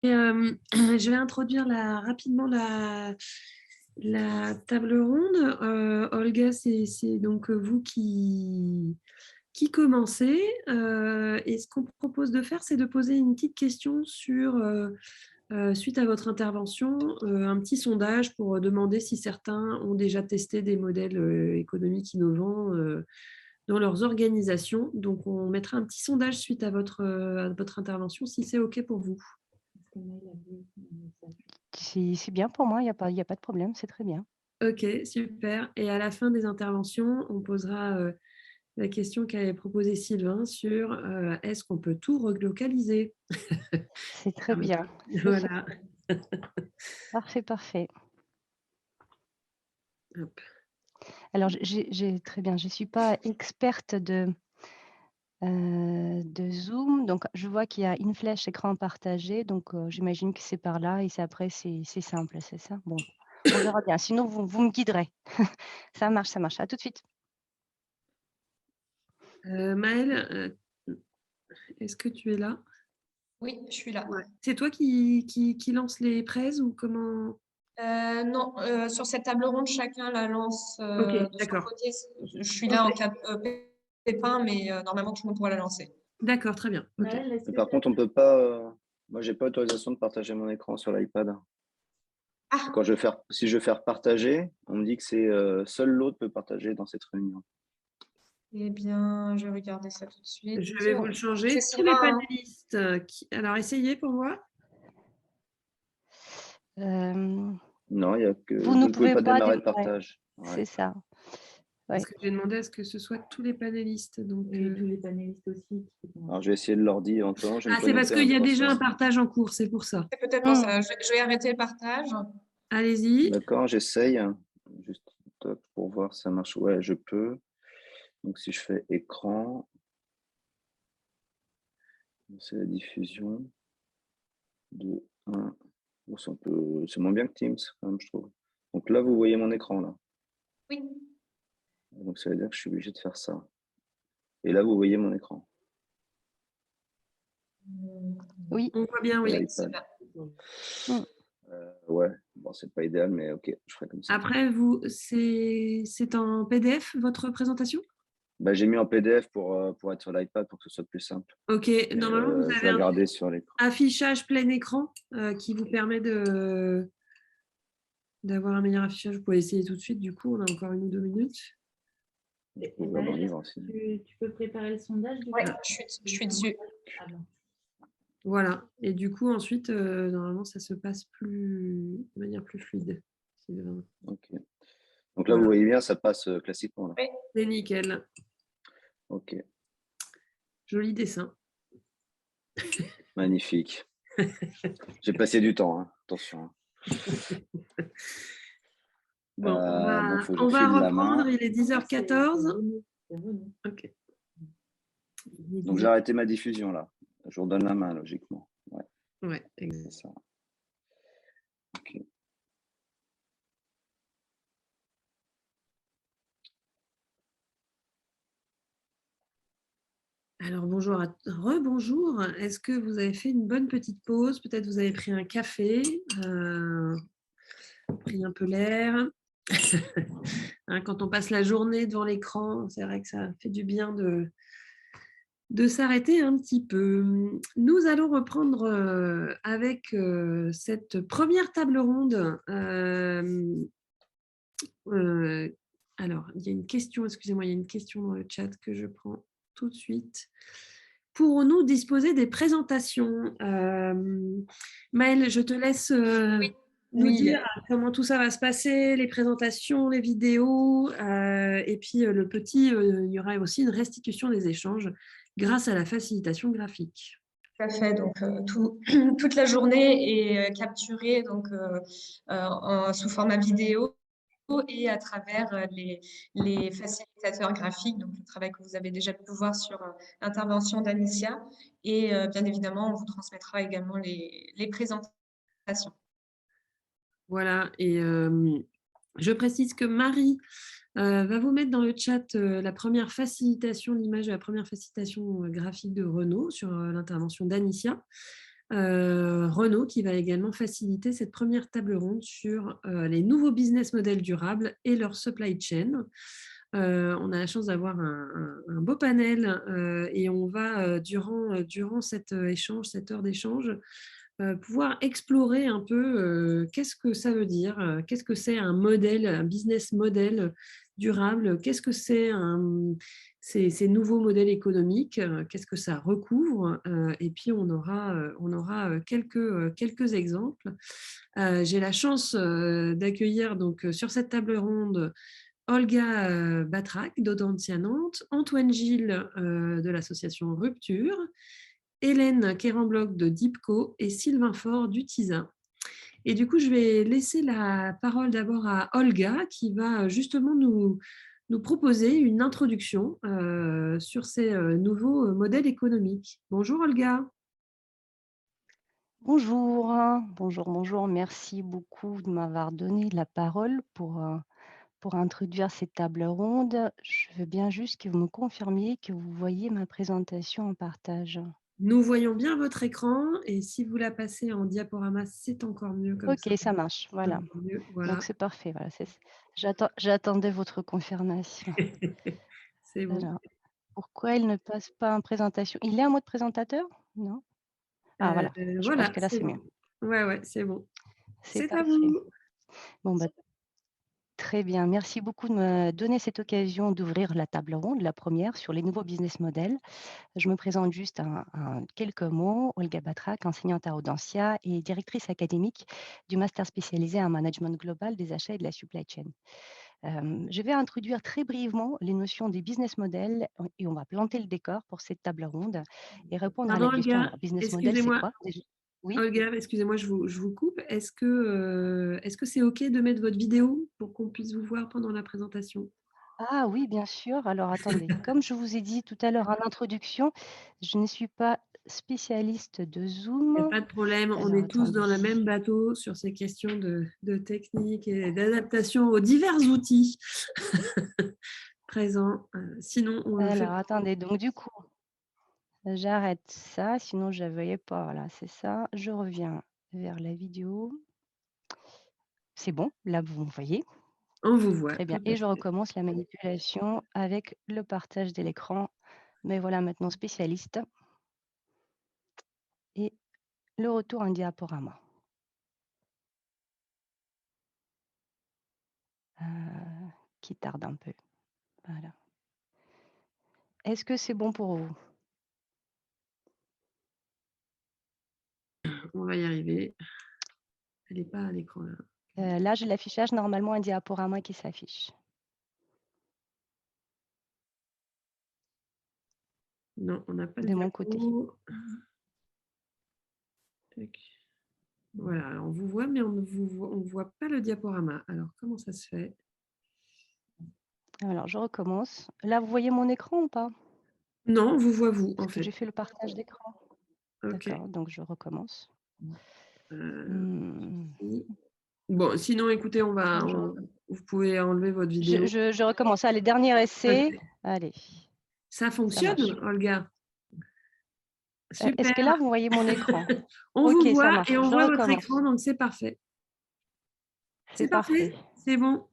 Je vais introduire rapidement la table ronde. Olga, c'est donc vous qui commencez. Et ce qu'on propose de faire, c'est de poser une petite question suite à votre intervention, un petit sondage pour demander si certains ont déjà testé des modèles économiques innovants dans leurs organisations. Donc, on mettra un petit sondage suite à votre intervention, si c'est OK pour vous. C'est bien pour moi, il y a pas de problème, c'est très bien. OK, super. Et à la fin des interventions, on posera la question qu'avait proposée Sylvain sur est-ce qu'on peut tout relocaliser? C'est très bien. Voilà. Parfait, parfait. Hop. Alors, très bien, je ne suis pas experte de Zoom, donc je vois qu'il y a une flèche écran partagé, donc j'imagine que c'est par là et après c'est simple, c'est ça? Bon, on verra bien, sinon vous me guiderez. Ça marche, ça marche. À tout de suite. Maëlle, est-ce que tu es là? Oui, je suis là. Ouais. C'est toi qui lance les praises ou comment? Non, sur cette table ronde, chacun la lance Ok, de son d'accord. côté. Je suis là en cas de pépin, mais normalement, tout le monde pourra la lancer. D'accord, très bien. Ok. Mais par contre, on peut pas. Moi, j'ai pas autorisation de partager mon écran sur l'iPad. Ah, Si je veux faire partager, on me dit que c'est seul l'autre peut partager dans cette réunion. eh bien, je vais regarder ça tout de suite. Je vais vous le changer. C'est Tous les Sylvain, hein. panélistes. Alors, essayez pour voir. Non, il y a que Vous vous ne ne pouvez pouvez pas pas démarrer le ouais, partage. c'est Ouais. ça. Ouais. Parce que j'ai demandé à ce que ce soit tous les panélistes. Donc, tous les panélistes aussi. Alors, je vais essayer de l'ordi en temps. Je vais me c'est parce connecter qu'il y a en déjà un temps. partage en cours, c'est pour ça. C'est peut-être pour ça. Je vais arrêter le partage. Allez-y. D'accord, j'essaye. Juste pour voir si ça marche. Ouais, je peux. Donc, si je fais écran, c'est la diffusion de 1. C'est moins bien que Teams, quand même, je trouve. Donc là, vous voyez mon écran, là. Oui. Donc, ça veut dire que je suis obligé de faire ça. Et là, vous voyez mon écran. Oui. On voit bien, oui. C'est bien. Ouais, bon, c'est pas idéal, mais ok, je ferai comme ça. Après, c'est en PDF, votre présentation? J'ai mis en PDF pour être sur l'iPad pour que ce soit plus simple. Ok, normalement, vous Je avez vais un regarder sur l'écran. affichage plein écran qui vous permet d'avoir un meilleur affichage. Vous pouvez essayer tout de suite, du coup, on a encore 1 ou 2 minutes. Tu peux préparer le sondage du coup? Oui, je suis dessus. Ah bon. Voilà, et du coup, ensuite, normalement, ça se passe de manière plus fluide. Ok. Donc là, vous voyez bien, ça passe classiquement. Là. Oui. C'est nickel. Ok. Joli dessin. Magnifique. J'ai passé du temps, hein. Attention. Bon, faut que on je va refile la reprendre, main. il est 10h14. Ok. Donc j'ai arrêté ma diffusion là. Je vous redonne la main, logiquement. Ouais, exact. C'est ça. Ok. Alors rebonjour. Est-ce que vous avez fait une bonne petite pause? Peut-être vous avez pris un café, pris un peu l'air. Hein, quand on passe la journée devant l'écran, c'est vrai que ça fait du bien de s'arrêter un petit peu. Nous allons reprendre avec cette première table ronde. Alors, il y a une question, excusez-moi, il y a une question dans le chat que je prends tout de suite. Pourrons-nous disposer des présentations? Maëlle, je te laisse nous dire comment tout ça va se passer, les présentations, les vidéos, et puis il y aura aussi une restitution des échanges grâce à la facilitation graphique. Tout à fait. Donc, toute la journée est capturée donc, sous format vidéo et à travers les facilitateurs graphiques, donc le travail que vous avez déjà pu voir sur l'intervention d'Anicia. Et bien évidemment, on vous transmettra également les présentations. Voilà, et je précise que Marie va vous mettre dans le chat la première facilitation, l'image de la première facilitation graphique de Renaud sur l'intervention d'Anicia. Renaud qui va également faciliter cette première table ronde sur les nouveaux business models durables et leur supply chain. On a la chance d'avoir un beau panel et on va, durant cet échange, cette heure d'échange, pouvoir explorer un peu qu'est-ce que ça veut dire, qu'est-ce que c'est un modèle, un business model durable, qu'est-ce que c'est ces nouveaux modèles économiques, qu'est-ce que ça recouvre, et puis on aura quelques exemples. J'ai la chance d'accueillir donc sur cette table ronde Olga Batrac d'Audentia Nantes, Antoine Gilles de l'association Rupture, Hélène Kérenbloch de Dipco et Sylvain Faure du TISA. Et du coup, je vais laisser la parole d'abord à Olga qui va justement nous proposer une introduction sur ces nouveaux modèles économiques. Bonjour Olga. Bonjour, bonjour. Merci beaucoup de m'avoir donné la parole pour introduire cette table ronde. Je veux bien juste que vous me confirmiez que vous voyez ma présentation en partage. Nous voyons bien votre écran et si vous la passez en diaporama, c'est encore mieux comme ça. Ok, ça marche, voilà. Voilà. Donc c'est parfait. Voilà, j'attendais votre confirmation. C'est bon. Alors, pourquoi il ne passe pas en présentation? Il est en mode présentateur? Non? Ah voilà, je pense Voilà, que là c'est c'est mieux. bon. Ouais, c'est bon. C'est C'est à parfait. vous. Bon, bah, très bien. Merci beaucoup de me donner cette occasion d'ouvrir la table ronde, la première, sur les nouveaux business models. Je me présente juste en quelques mots. Olga Batrac, enseignante à Audencia et directrice académique du master spécialisé en management global des achats et de la supply chain. Je vais introduire très brièvement les notions des business models et on va planter le décor pour cette table ronde et répondre à Pardon la question, Olga, alors business model, c'est excusez-moi. quoi? Oui. Olga, excusez-moi, je vous coupe. Est-ce que c'est OK de mettre votre vidéo pour qu'on puisse vous voir pendant la présentation? Ah oui, bien sûr. Alors attendez, comme je vous ai dit tout à l'heure en introduction, je ne suis pas spécialiste de Il n'y a Zoom. pas de problème, on Alors est tous dans le attendez. même bateau sur ces questions de technique et d'adaptation aux divers outils présents. Sinon, on le fait. Alors attendez, donc du coup, j'arrête ça, sinon je ne voyais pas. Voilà, c'est ça. Je reviens vers la vidéo. C'est bon, là vous me voyez. On vous voit. Très bien. Tout à Et je fait. recommence la manipulation avec le partage de l'écran. Mais voilà maintenant spécialiste. Et le retour en diaporama. Qui tarde un peu. Voilà. Est-ce que c'est bon pour vous? On va y arriver. Elle n'est pas à l'écran là. Là, j'ai l'affichage, normalement un diaporama qui s'affiche. Non, on n'a pas le De mon côté. diapo. Tac. Voilà, alors on vous voit, mais on ne voit pas le diaporama. Alors, comment ça se fait? Alors, je recommence. Là, vous voyez mon écran ou pas? Non, on vous voit vous, en Parce que fait. j'ai fait le partage d'écran. Ok. D'accord, donc je recommence. Si. Bon, sinon, écoutez, vous pouvez enlever votre vidéo. Je recommence. Allez, dernier essai. Ok. Allez. Ça marche. fonctionne, Olga? Est-ce que Super. là, vous voyez mon écran? On Ok, vous ça voit marche. et on Je voit votre recommence. écran, donc c'est parfait. C'est C'est parfait, parfait. c'est bon.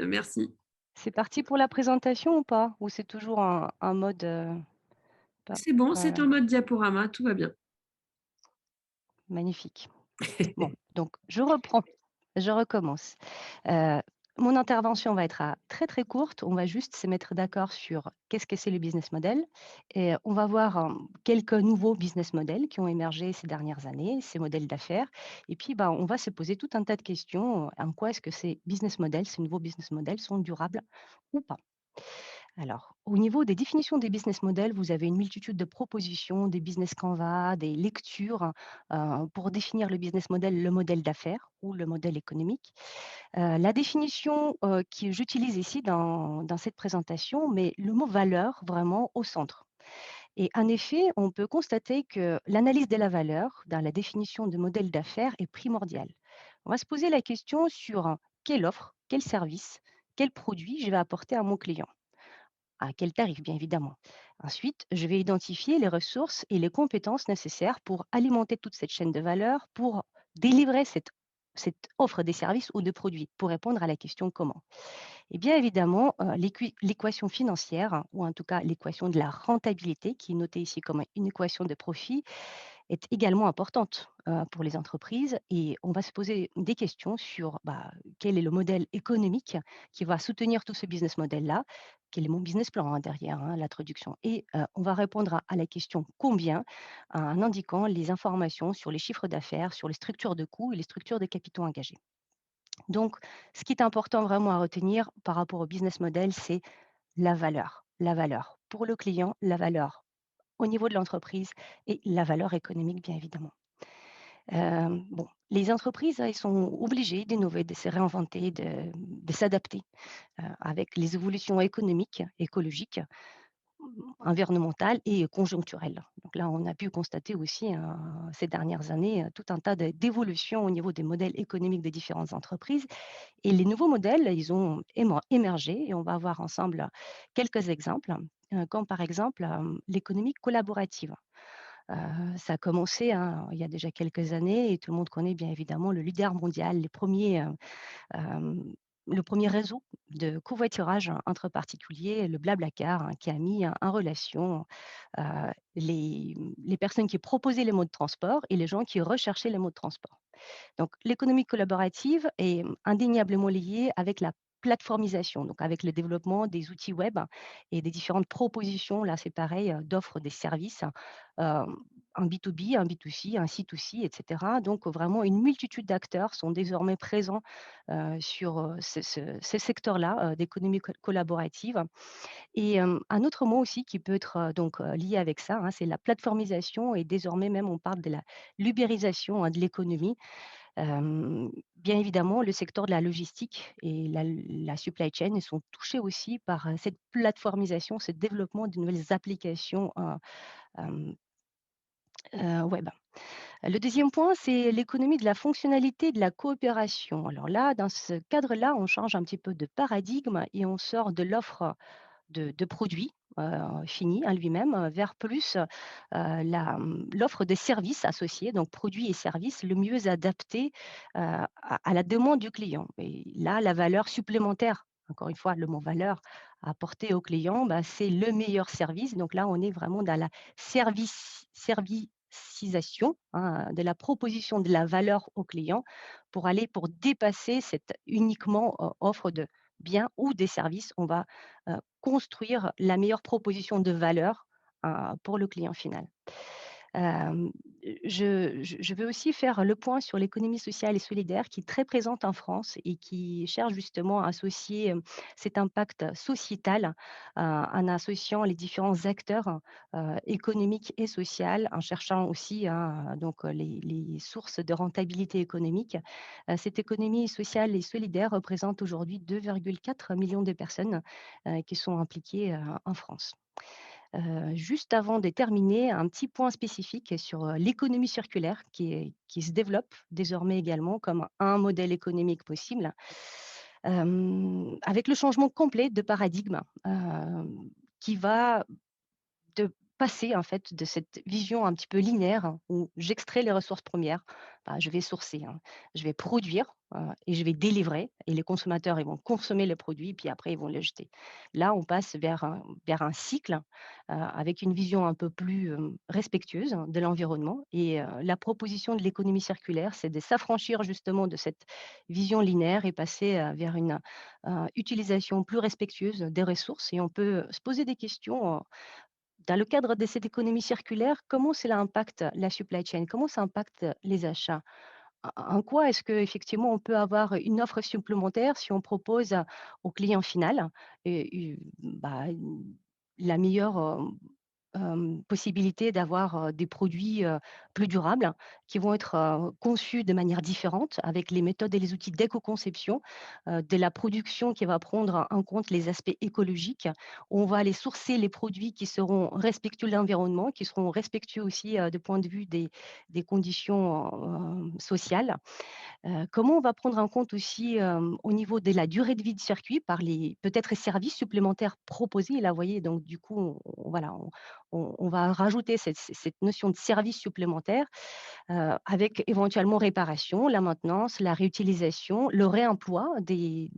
Merci. C'est parti pour la présentation ou pas? Ou c'est toujours un mode... C'est bon, c'est Voilà. en mode diaporama, tout va bien. Magnifique. Bon, donc je reprends. Je recommence. Mon intervention va être très, très courte. On va juste se mettre d'accord sur qu'est-ce que c'est le business model. Et on va voir quelques nouveaux business models qui ont émergé ces dernières années, ces modèles d'affaires. Et puis, on va se poser tout un tas de questions. En quoi est-ce que ces business models, ces nouveaux business models sont durables ou pas? Alors, au niveau des définitions des business models, vous avez une multitude de propositions, des business canvas, des lectures pour définir le business model, le modèle d'affaires ou le modèle économique. La définition que j'utilise ici dans cette présentation met le mot valeur vraiment au centre. Et en effet, on peut constater que l'analyse de la valeur dans la définition de modèle d'affaires est primordiale. On va se poser la question sur quelle offre, quel service, quel produit je vais apporter à mon client. À quel tarif, bien évidemment. Ensuite, je vais identifier les ressources et les compétences nécessaires pour alimenter toute cette chaîne de valeur, pour délivrer cette offre des services ou de produits, pour répondre à la question comment. Et bien évidemment, l'équation financière, hein, ou en tout cas l'équation de la rentabilité, qui est notée ici comme une équation de profit, est également importante pour les entreprises et on va se poser des questions sur quel est le modèle économique qui va soutenir tout ce business model-là, quel est mon business plan, hein, derrière, hein, la traduction. Et on va répondre à la question combien en indiquant les informations sur les chiffres d'affaires, sur les structures de coûts et les structures de capitaux engagés. Donc, ce qui est important vraiment à retenir par rapport au business model, c'est la valeur. La valeur pour le client, la valeur au niveau de l'entreprise et la valeur économique, bien évidemment. Bon, les entreprises, elles sont obligées d'innover, de se réinventer, de s'adapter avec les évolutions économiques, écologiques, environnementales et conjoncturelles. Donc là, on a pu constater aussi ces dernières années tout un tas d'évolutions au niveau des modèles économiques des différentes entreprises. Et les nouveaux modèles, ils ont émergé et on va voir ensemble quelques exemples, comme par exemple l'économie collaborative. Ça a commencé, hein, il y a déjà quelques années et tout le monde connaît bien évidemment le leader mondial, le premier réseau de covoiturage entre particuliers, le Blablacar, hein, qui a mis en relation les personnes qui proposaient les modes de transport et les gens qui recherchaient les modes de transport. Donc, l'économie collaborative est indéniablement liée avec la plateformisation, donc avec le développement des outils web et des différentes propositions, là c'est pareil, d'offres des services, euh, un B2B, un B2C, un C2C, etc. Donc vraiment une multitude d'acteurs sont désormais présents sur ce secteur-là d'économie collaborative. Et un autre mot aussi qui peut être lié avec ça, hein, c'est la plateformisation et désormais même on parle de la l'ubérisation, hein, de l'économie. Bien évidemment, le secteur de la logistique et la supply chain, ils sont touchés aussi par, cette plateformisation, ce développement de nouvelles applications, hem, web. Le deuxième point, c'est l'économie de la fonctionnalité et de la coopération. Alors là, dans ce cadre-là, on change un petit peu de paradigme et on sort de l'offre de produits finis en lui-même vers plus l'offre des services associés, donc produits et services le mieux adaptés à la demande du client. Et là, la valeur supplémentaire, encore une fois, le mot valeur apporté au client, c'est le meilleur service. Donc là, on est vraiment dans la servicisation, hein, de la proposition de la valeur au client pour dépasser cette uniquement offre de biens ou des services. On va construire la meilleure proposition de valeur pour le client final. Hem, je veux aussi faire le point sur l'économie sociale et solidaire qui est très présente en France et qui cherche justement à associer, cet impact sociétal, en associant les différents acteurs, économiques et social, en cherchant aussi, hein, donc les sources de rentabilité économique. Cette économie sociale et solidaire représente aujourd'hui 2,4 millions de personnes, qui sont impliquées, en France. Juste avant de terminer, un petit point spécifique sur, l'économie circulaire qui se développe désormais également comme un modèle économique possible. Avec le changement complet de paradigme, qui va de passer en fait de cette vision un petit peu linéaire, hein, où j'extrais les ressources premières, je vais sourcer, hein, je vais produire, et je vais délivrer et les consommateurs, ils vont consommer les produits puis après ils vont les jeter. Là, on passe vers un cycle, avec une vision un peu plus, respectueuse de l'environnement et la proposition de l'économie circulaire, c'est de s'affranchir justement de cette vision linéaire et passer, vers une, utilisation plus respectueuse des ressources et on peut se poser des questions, dans le cadre de cette économie circulaire, comment cela impacte la supply chain? Comment ça impacte les achats? En quoi est-ce qu'effectivement on peut avoir une offre supplémentaire si on propose au client final, la meilleure, possibilité d'avoir des produits plus durables qui vont être conçus de manière différente avec les méthodes et les outils d'éco-conception, de la production qui va prendre en compte les aspects écologiques. On va aller sourcer les produits qui seront respectueux de l'environnement, qui seront respectueux aussi du point de vue des conditions sociales. Comment on va prendre en compte aussi, au niveau de la durée de vie de circuit par les peut-être les services supplémentaires proposés? Là, vous voyez, donc du coup, voilà, on va rajouter cette notion de service supplémentaire, avec éventuellement réparation, la maintenance, la réutilisation, le réemploi des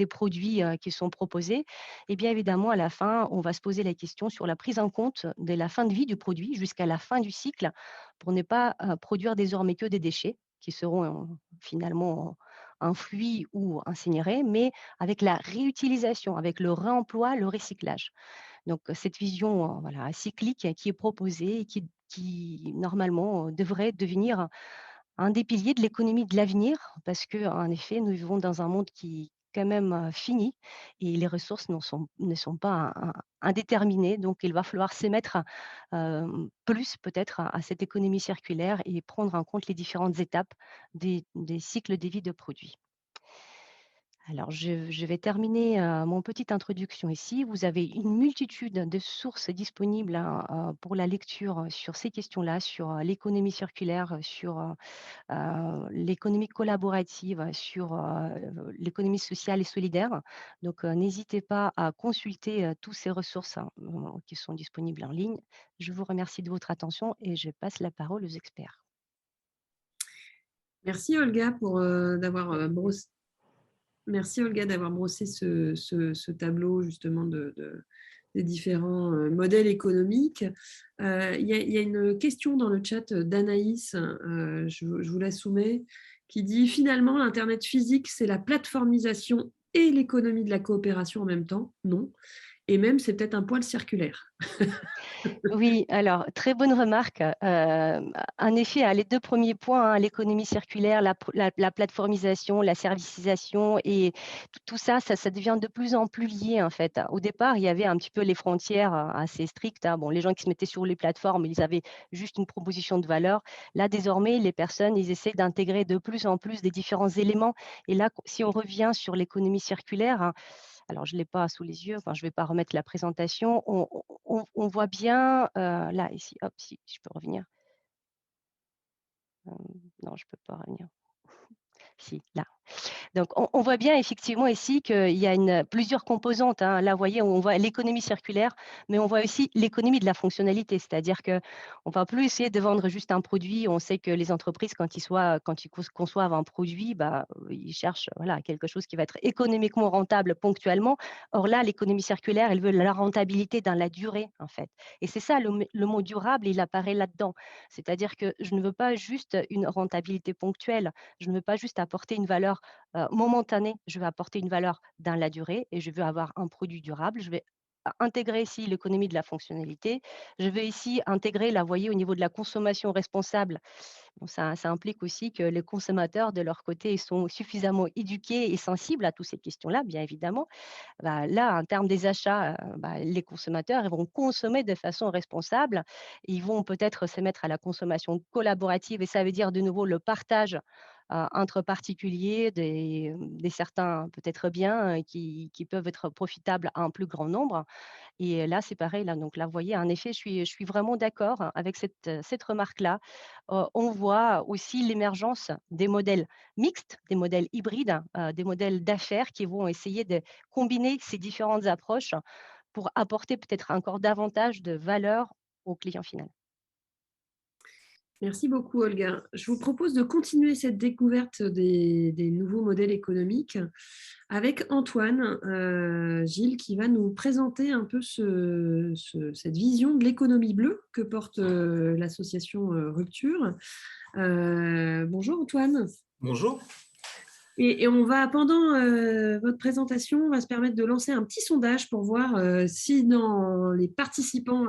produits, qui sont proposés et bien évidemment à la fin, on va se poser la question sur la prise en compte de la fin de vie du produit jusqu'à la fin du cycle pour ne pas, produire désormais que des déchets qui seront, finalement enfouis ou incinérés, mais avec la réutilisation, avec le réemploi, le recyclage. Donc cette vision, voilà, cyclique qui est proposée et qui normalement, devrait devenir un des piliers de l'économie de l'avenir parce qu'en effet, nous vivons dans un monde qui est quand même fini et les ressources ne sont pas indéterminées. Donc, il va falloir s'émettre plus peut-être à cette économie circulaire et prendre en compte les différentes étapes des cycles de vie de produits. Alors, je vais terminer mon petite introduction ici. Vous avez une multitude de sources disponibles hein, pour la lecture sur ces questions-là, sur l'économie circulaire, sur l'économie collaborative, sur l'économie sociale et solidaire. Donc, n'hésitez pas à consulter toutes ces ressources hein, qui sont disponibles en ligne. Je vous remercie de votre attention et je passe la parole aux experts. Merci Olga pour d'avoir brossé. Merci Olga d'avoir brossé ce tableau justement des différents modèles économiques. Il y a une question dans le chat d'Anaïs, je vous la soumets, qui dit « Finalement, l'Internet physique, c'est la plateformisation et l'économie de la coopération en même temps ?» Non. Et même, c'est peut-être un poil circulaire. Oui, alors très bonne remarque. En effet, les 2 premiers points, hein, l'économie circulaire, la plateformisation, la servicisation et tout ça, ça devient de plus en plus lié en fait. Au départ, il y avait un petit peu les frontières assez strictes, hein. Bon, les gens qui se mettaient sur les plateformes, ils avaient juste une proposition de valeur. Là, désormais, les personnes, ils essaient d'intégrer de plus en plus des différents éléments. Et là, si on revient sur l'économie circulaire, hein, alors je ne l'ai pas sous les yeux, enfin, je ne vais pas remettre la présentation. On voit bien, là, ici, hop, si je peux revenir. Non, je ne peux pas revenir. Si, là. Donc, on voit bien effectivement ici qu'il y a plusieurs composantes. Hein. Là, vous voyez, on voit l'économie circulaire, mais on voit aussi l'économie de la fonctionnalité. C'est-à-dire qu'on ne va plus essayer de vendre juste un produit. On sait que les entreprises, quand ils conçoivent un produit, ils cherchent voilà, quelque chose qui va être économiquement rentable ponctuellement. Or là, l'économie circulaire, elle veut la rentabilité dans la durée, en fait. Et c'est ça, le mot durable, il apparaît là-dedans. C'est-à-dire que je ne veux pas juste une rentabilité ponctuelle. Je ne veux pas juste apporter une valeur momentanée, je vais apporter une valeur dans la durée et je veux avoir un produit durable. Je vais intégrer ici l'économie de la fonctionnalité. Je vais ici intégrer, là, vous voyez, au niveau de la consommation responsable. Bon, ça implique aussi que les consommateurs, de leur côté, sont suffisamment éduqués et sensibles à toutes ces questions-là, bien évidemment. Là, en termes des achats, les consommateurs ils vont consommer de façon responsable. Ils vont peut-être se mettre à la consommation collaborative et ça veut dire de nouveau le partage entre particuliers des certains peut-être biens qui peuvent être profitables à un plus grand nombre. Et là, c'est pareil. Là, donc là, vous voyez, en effet, je suis vraiment d'accord avec cette remarque-là. On voit aussi l'émergence des modèles mixtes, des modèles hybrides, des modèles d'affaires qui vont essayer de combiner ces différentes approches pour apporter peut-être encore davantage de valeur au client final. Merci beaucoup, Olga. Je vous propose de continuer cette découverte des nouveaux modèles économiques avec Antoine Gilles qui va nous présenter un peu cette vision de l'économie bleue que porte l'association Rupture. Bonjour Antoine. Bonjour. Et on va, pendant votre présentation, on va se permettre de lancer un petit sondage pour voir si dans les participants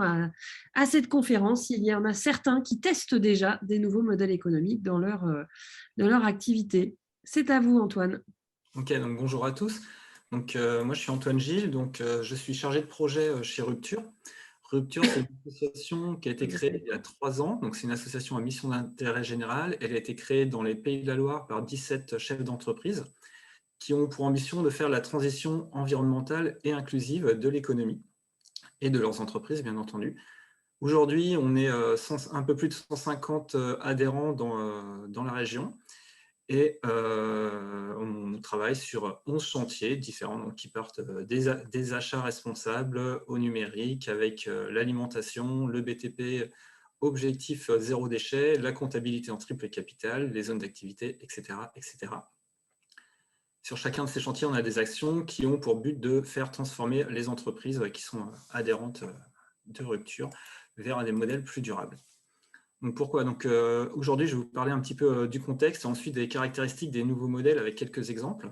à cette conférence, il y en a certains qui testent déjà des nouveaux modèles économiques dans leur activité. C'est à vous, Antoine. Ok, donc bonjour à tous. Donc, moi, je suis Antoine Gilles, donc je suis chargé de projet chez Rupture. Rupture, c'est une association qui a été créée il y a 3 ans. Donc, c'est une association à mission d'intérêt général. Elle a été créée dans les Pays de la Loire par 17 chefs d'entreprise qui ont pour ambition de faire la transition environnementale et inclusive de l'économie et de leurs entreprises, bien entendu. Aujourd'hui, on est un peu plus de 150 adhérents dans la région et on travaille sur 11 chantiers différents donc, qui partent des achats responsables au numérique avec l'alimentation, le BTP, objectif zéro déchet, la comptabilité en triple capital, les zones d'activité, etc., etc. Sur chacun de ces chantiers, on a des actions qui ont pour but de faire transformer les entreprises qui sont adhérentes de rupture vers des modèles plus durables. Donc pourquoi? Aujourd'hui, je vais vous parler un petit peu du contexte et ensuite des caractéristiques des nouveaux modèles avec quelques exemples.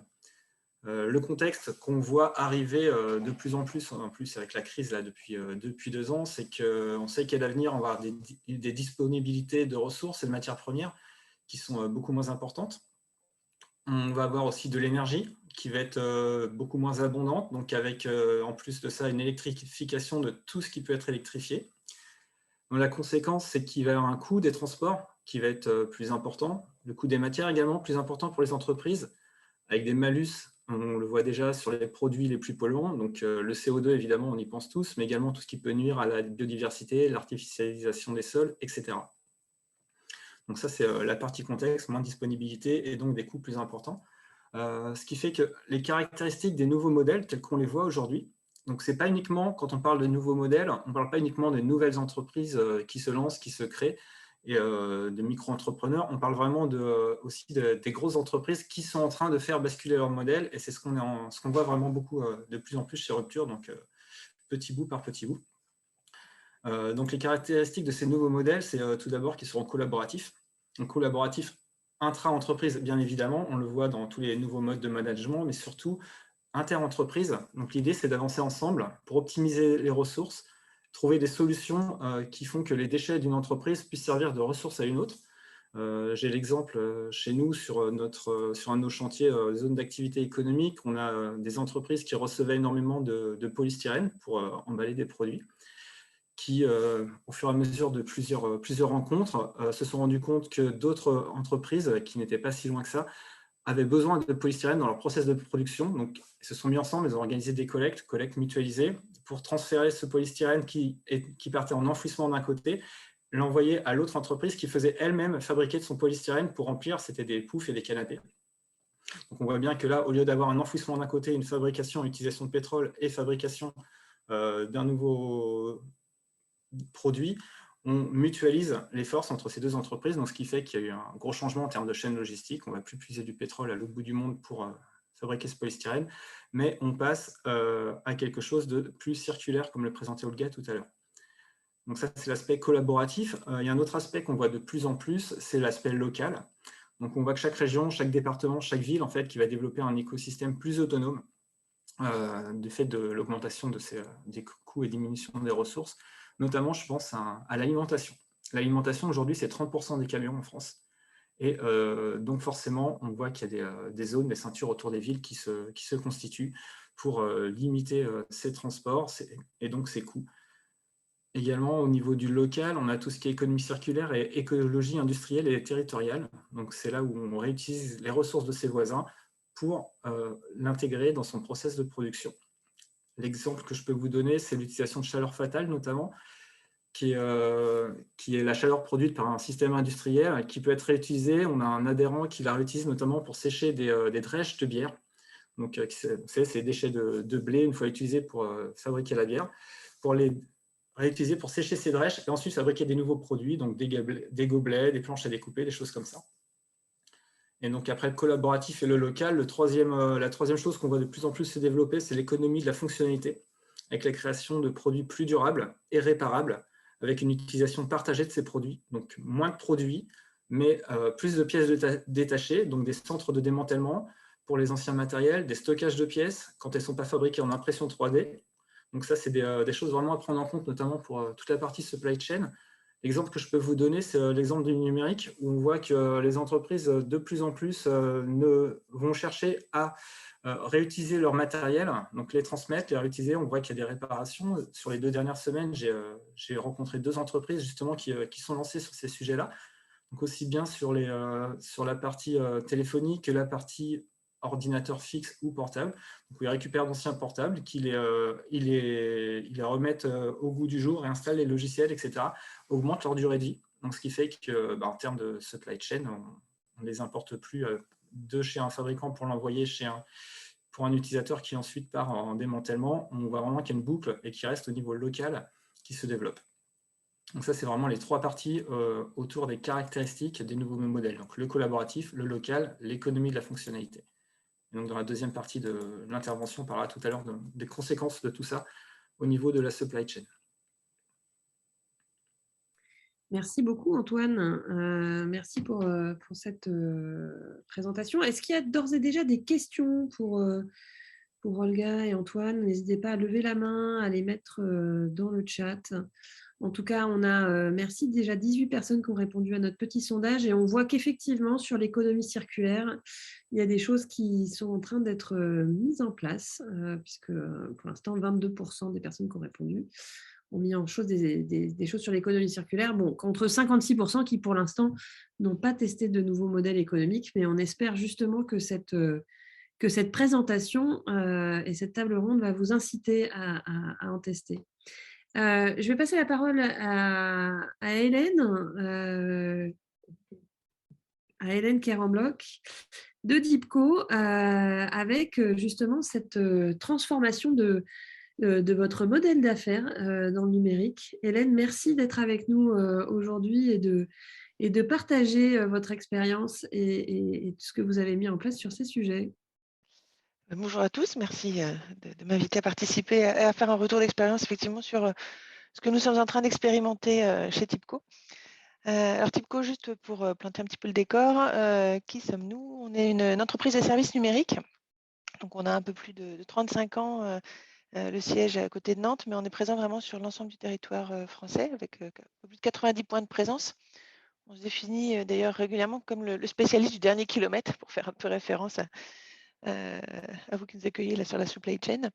Le contexte qu'on voit arriver de plus en plus avec la crise là, depuis 2 ans, c'est qu'on sait qu'à l'avenir, on va avoir des disponibilités de ressources et de matières premières qui sont beaucoup moins importantes. On va avoir aussi de l'énergie qui va être beaucoup moins abondante, donc avec en plus de ça une électrification de tout ce qui peut être électrifié. Donc, la conséquence, c'est qu'il va y avoir un coût des transports qui va être plus important, le coût des matières également plus important pour les entreprises, avec des malus, on le voit déjà sur les produits les plus polluants, donc le CO2 évidemment on y pense tous, mais également tout ce qui peut nuire à la biodiversité, l'artificialisation des sols, etc. Donc ça, c'est la partie contexte, moins de disponibilité et donc des coûts plus importants. Ce qui fait que les caractéristiques des nouveaux modèles tels qu'on les voit aujourd'hui, donc c'est pas uniquement, quand on parle de nouveaux modèles, on ne parle pas uniquement de nouvelles entreprises qui se lancent, qui se créent, et de micro-entrepreneurs, on parle vraiment aussi des grosses entreprises qui sont en train de faire basculer leur modèle, et c'est ce qu'on voit vraiment beaucoup de plus en plus chez Rupture, donc petit bout par petit bout. Donc les caractéristiques de ces nouveaux modèles, c'est tout d'abord qu'ils seront collaboratifs. Donc collaboratifs intra-entreprise, bien évidemment, on le voit dans tous les nouveaux modes de management, mais surtout inter-entreprise. Donc l'idée, c'est d'avancer ensemble pour optimiser les ressources, trouver des solutions qui font que les déchets d'une entreprise puissent servir de ressources à une autre. J'ai l'exemple chez nous sur un de nos chantiers zone d'activité économique, on a des entreprises qui recevaient énormément de polystyrène pour emballer des produits, qui, au fur et à mesure de plusieurs rencontres, se sont rendus compte que d'autres entreprises, qui n'étaient pas si loin que ça, avaient besoin de polystyrène dans leur process de production. Donc, ils se sont mis ensemble, ils ont organisé des collectes mutualisées, pour transférer ce polystyrène qui partait en enfouissement d'un côté, l'envoyer à l'autre entreprise qui faisait elle-même fabriquer de son polystyrène pour remplir, c'était des poufs et des canapés. Donc, on voit bien que là, au lieu d'avoir un enfouissement d'un côté, une fabrication, utilisation de pétrole et fabrication d'un nouveau produit, on mutualise les forces entre ces deux entreprises, donc ce qui fait qu'il y a eu un gros changement en termes de chaîne logistique. On ne va plus puiser du pétrole à l'autre bout du monde pour fabriquer ce polystyrène, mais on passe à quelque chose de plus circulaire, comme le présentait Olga tout à l'heure. Donc ça, c'est l'aspect collaboratif. Il y a un autre aspect qu'on voit de plus en plus, c'est l'aspect local. Donc on voit que chaque région, chaque département, chaque ville, en fait, qui va développer un écosystème plus autonome du fait de l'augmentation des coûts et diminution des ressources. Notamment, je pense à l'alimentation. L'alimentation, aujourd'hui, c'est 30% des camions en France. Et donc, forcément, on voit qu'il y a des zones, des ceintures autour des villes qui se constituent pour limiter ces transports et donc ces coûts. Également, au niveau du local, on a tout ce qui est économie circulaire et écologie industrielle et territoriale. Donc, c'est là où on réutilise les ressources de ses voisins pour l'intégrer dans son process de production. L'exemple que je peux vous donner, c'est l'utilisation de chaleur fatale, notamment, qui est la chaleur produite par un système industriel qui peut être réutilisée. On a un adhérent qui la réutilise notamment pour sécher des drèches de bière. Donc, c'est les déchets de blé, une fois utilisés pour fabriquer la bière, pour les réutiliser pour sécher ces drèches et ensuite fabriquer des nouveaux produits, donc des gobelets, des planches à découper, des choses comme ça. Et donc après le collaboratif et le local, la troisième chose qu'on voit de plus en plus se développer, c'est l'économie de la fonctionnalité, avec la création de produits plus durables et réparables, avec une utilisation partagée de ces produits. Donc moins de produits, mais plus de pièces détachées, donc des centres de démantèlement pour les anciens matériels, des stockages de pièces quand elles ne sont pas fabriquées en impression 3D. Donc ça, c'est des choses vraiment à prendre en compte, notamment pour toute la partie supply chain, L'exemple que je peux vous donner, c'est l'exemple du numérique, où on voit que les entreprises, de plus en plus, vont chercher à réutiliser leur matériel, donc les transmettre, les réutiliser. On voit qu'il y a des réparations. Sur les 2 dernières semaines, j'ai rencontré 2 entreprises justement qui sont lancées sur ces sujets-là. Donc aussi bien sur la partie téléphonique que la partie ordinateur fixe ou portable. Donc, ils récupèrent d'anciens portables, ils les remettent au goût du jour, réinstallent les logiciels, etc., augmentent leur durée de vie. Donc, ce qui fait que, en termes de supply chain, on ne les importe plus de chez un fabricant pour l'envoyer pour un utilisateur qui ensuite part en démantèlement. On voit vraiment qu'il y a une boucle et qui reste au niveau local qui se développe. Donc ça, c'est vraiment les 3 parties autour des caractéristiques des nouveaux modèles. Donc le collaboratif, le local, l'économie de la fonctionnalité. Et donc dans la deuxième partie de l'intervention, on parlera tout à l'heure des conséquences de tout ça au niveau de la supply chain. Merci beaucoup Antoine, merci pour cette présentation. Est-ce qu'il y a d'ores et déjà des questions pour Olga et Antoine? N'hésitez pas à lever la main, à les mettre dans le chat. En tout cas, on a, merci, déjà 18 personnes qui ont répondu à notre petit sondage et on voit qu'effectivement, sur l'économie circulaire, il y a des choses qui sont en train d'être mises en place, puisque pour l'instant, 22% des personnes qui ont répondu ont mis en chose des choses sur l'économie circulaire, bon, contre 56% qui, pour l'instant, n'ont pas testé de nouveaux modèles économiques, mais on espère justement que cette présentation et cette table ronde va vous inciter à en tester. Je vais passer la parole à Hélène, Kerambloch de Dipco, avec justement cette transformation de votre modèle d'affaires dans le numérique. Hélène, merci d'être avec nous aujourd'hui et de partager votre expérience et tout ce que vous avez mis en place sur ces sujets. Bonjour à tous, merci de m'inviter à participer et à faire un retour d'expérience effectivement sur ce que nous sommes en train d'expérimenter chez Tipco. Alors Tipco, juste pour planter un petit peu le décor, qui sommes-nous? On est une entreprise de services numériques, donc on a un peu plus de 35 ans, le siège est à côté de Nantes, mais on est présent vraiment sur l'ensemble du territoire français avec plus de 90 points de présence. On se définit d'ailleurs régulièrement comme le spécialiste du dernier kilomètre, pour faire un peu référence à vous qui nous accueillez là sur la supply chain.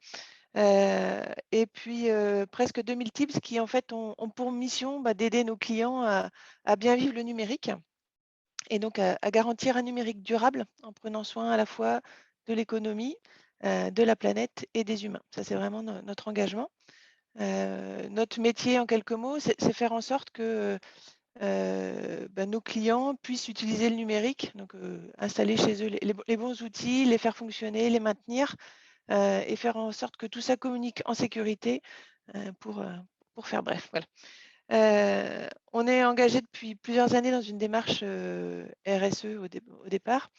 Et puis presque 2000 tips qui en fait ont pour mission d'aider nos clients à bien vivre le numérique et donc à garantir un numérique durable en prenant soin à la fois de l'économie, de la planète et des humains. Ça, c'est vraiment notre engagement. Notre métier, en quelques mots, c'est faire en sorte que nos clients puissent utiliser le numérique, donc installer chez eux les bons outils, les faire fonctionner, les maintenir et faire en sorte que tout ça communique en sécurité pour faire bref. Voilà. On est engagé depuis plusieurs années dans une démarche RSE au départ.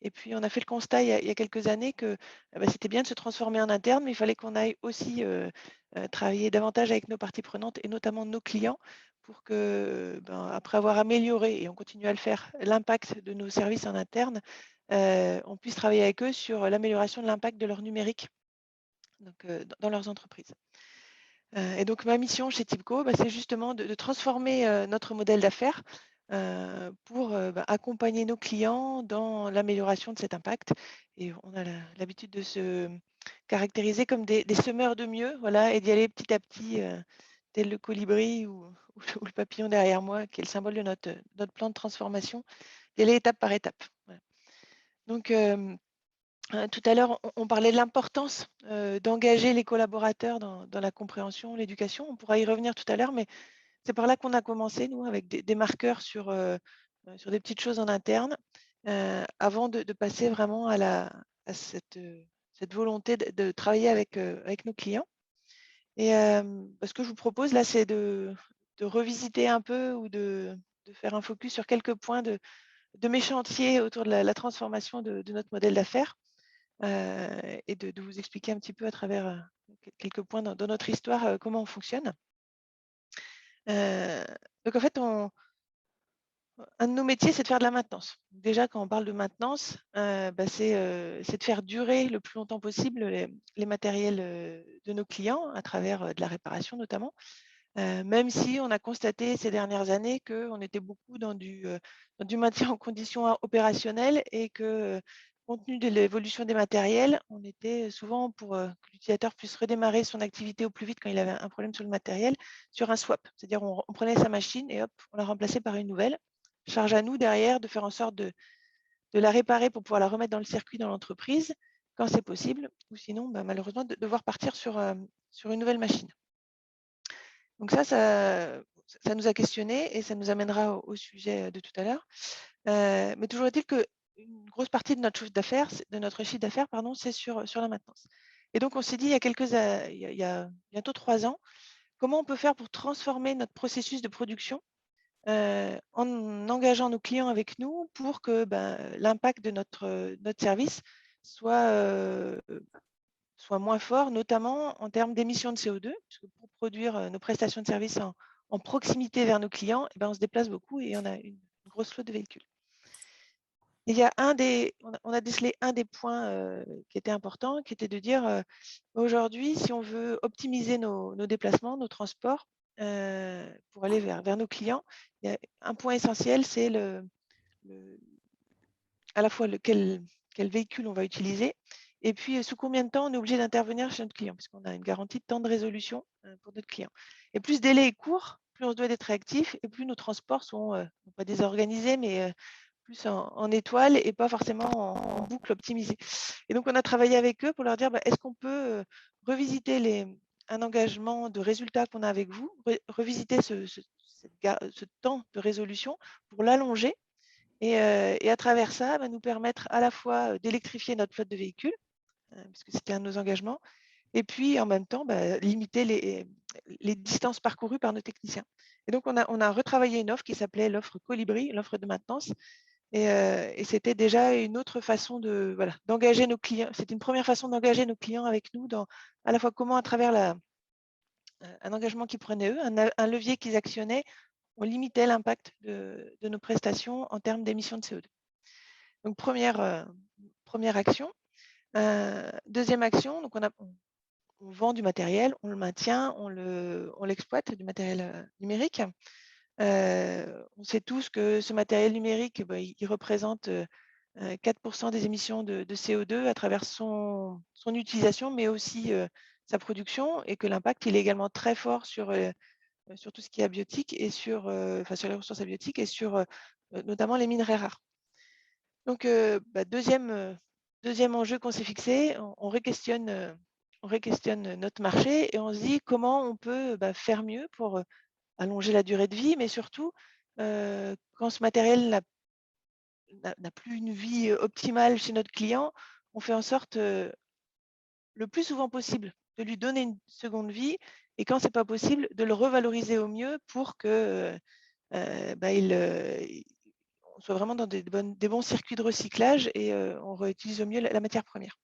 Et puis, on a fait le constat il y a quelques années que c'était bien de se transformer en interne, mais il fallait qu'on aille aussi travailler davantage avec nos parties prenantes et notamment nos clients pour que, après avoir amélioré, et on continue à le faire, l'impact de nos services en interne, on puisse travailler avec eux sur l'amélioration de l'impact de leur numérique donc, dans leurs entreprises. Et donc, ma mission chez Tipco, c'est justement de transformer notre modèle d'affaires pour accompagner nos clients dans l'amélioration de cet impact. Et on a l'habitude de se caractériser comme des semeurs de mieux, voilà, et d'y aller petit à petit, tel le colibri ou le papillon derrière moi, qui est le symbole de notre plan de transformation, d'y aller étape par étape. Voilà. Donc, tout à l'heure, on parlait de l'importance d'engager les collaborateurs dans la compréhension, l'éducation. On pourra y revenir tout à l'heure, mais c'est par là qu'on a commencé, nous, avec des marqueurs sur des petites choses en interne, avant de passer vraiment à cette volonté de travailler avec nos clients. Et ce que je vous propose là, c'est de revisiter un peu ou de faire un focus sur quelques points de mes chantiers autour de la transformation de notre modèle d'affaires. Et de vous expliquer un petit peu à travers quelques points dans notre histoire comment on fonctionne. Donc en fait, un de nos métiers, c'est de faire de la maintenance. Déjà, quand on parle de maintenance, c'est de faire durer le plus longtemps possible les matériels de nos clients à travers de la réparation notamment. même si on a constaté ces dernières années qu'on était beaucoup dans du maintien en conditions opérationnelles et que, compte tenu de l'évolution des matériels, on était souvent pour que l'utilisateur puisse redémarrer son activité au plus vite quand il avait un problème sur le matériel, sur un swap. C'est-à-dire on prenait sa machine et hop, on la remplaçait par une nouvelle. Charge à nous derrière de faire en sorte de la réparer pour pouvoir la remettre dans le circuit dans l'entreprise quand c'est possible, ou sinon malheureusement de devoir partir sur une nouvelle machine. Donc ça nous a questionné et ça nous amènera au sujet de tout à l'heure. Mais toujours est-il qu'une grosse partie de notre chiffre d'affaires, c'est sur la maintenance. Et donc on s'est dit il y a bientôt 3 ans, comment on peut faire pour transformer notre processus de production en engageant nos clients avec nous pour que l'impact de notre service soit moins fort, notamment en termes d'émissions de CO2, puisque pour produire nos prestations de services en proximité vers nos clients, on se déplace beaucoup et on a une grosse flotte de véhicules. Il y a on a décelé un des points qui était important, qui était de dire aujourd'hui, si on veut optimiser nos déplacements, nos transports, pour aller vers nos clients, il y a un point essentiel, c'est à la fois quel véhicule on va utiliser, et puis sous combien de temps on est obligé d'intervenir chez notre client, puisqu'on a une garantie de temps de résolution pour notre client. Et plus ce délai est court, plus on se doit d'être réactif, et plus nos transports sont non pas désorganisés, mais plus en étoile et pas forcément en boucle optimisée. Et donc, on a travaillé avec eux pour leur dire, est-ce qu'on peut revisiter un engagement de résultat qu'on a avec vous, revisiter ce temps de résolution pour l'allonger et à travers ça, nous permettre à la fois d'électrifier notre flotte de véhicules, puisque c'était un de nos engagements, et puis en même temps, limiter les distances parcourues par nos techniciens. Et donc, on a retravaillé une offre qui s'appelait l'offre Colibri, l'offre de maintenance. Et c'était déjà une autre façon d'engager nos clients. C'était une première façon d'engager nos clients avec nous, à la fois comment, à travers un engagement qu'ils prenaient eux, un levier qu'ils actionnaient, on limitait l'impact de nos prestations en termes d'émissions de CO2. Donc, première action. Deuxième action, donc on vend du matériel, on le maintient, on l'exploite, du matériel numérique. On sait tous que ce matériel numérique, il représente 4% des émissions de CO2 à travers son utilisation, mais aussi sa production, et que l'impact il est également très fort sur tout ce qui est abiotique et sur les ressources abiotiques et sur notamment les minerais rares. Donc, deuxième enjeu qu'on s'est fixé, on re-questionne notre marché et on se dit comment on peut faire mieux pour allonger la durée de vie, mais surtout, quand ce matériel n'a plus une vie optimale chez notre client, on fait en sorte, le plus souvent possible, de lui donner une seconde vie, et quand ce n'est pas possible, de le revaloriser au mieux pour que on soit vraiment dans des bons circuits de recyclage et on réutilise au mieux la matière première.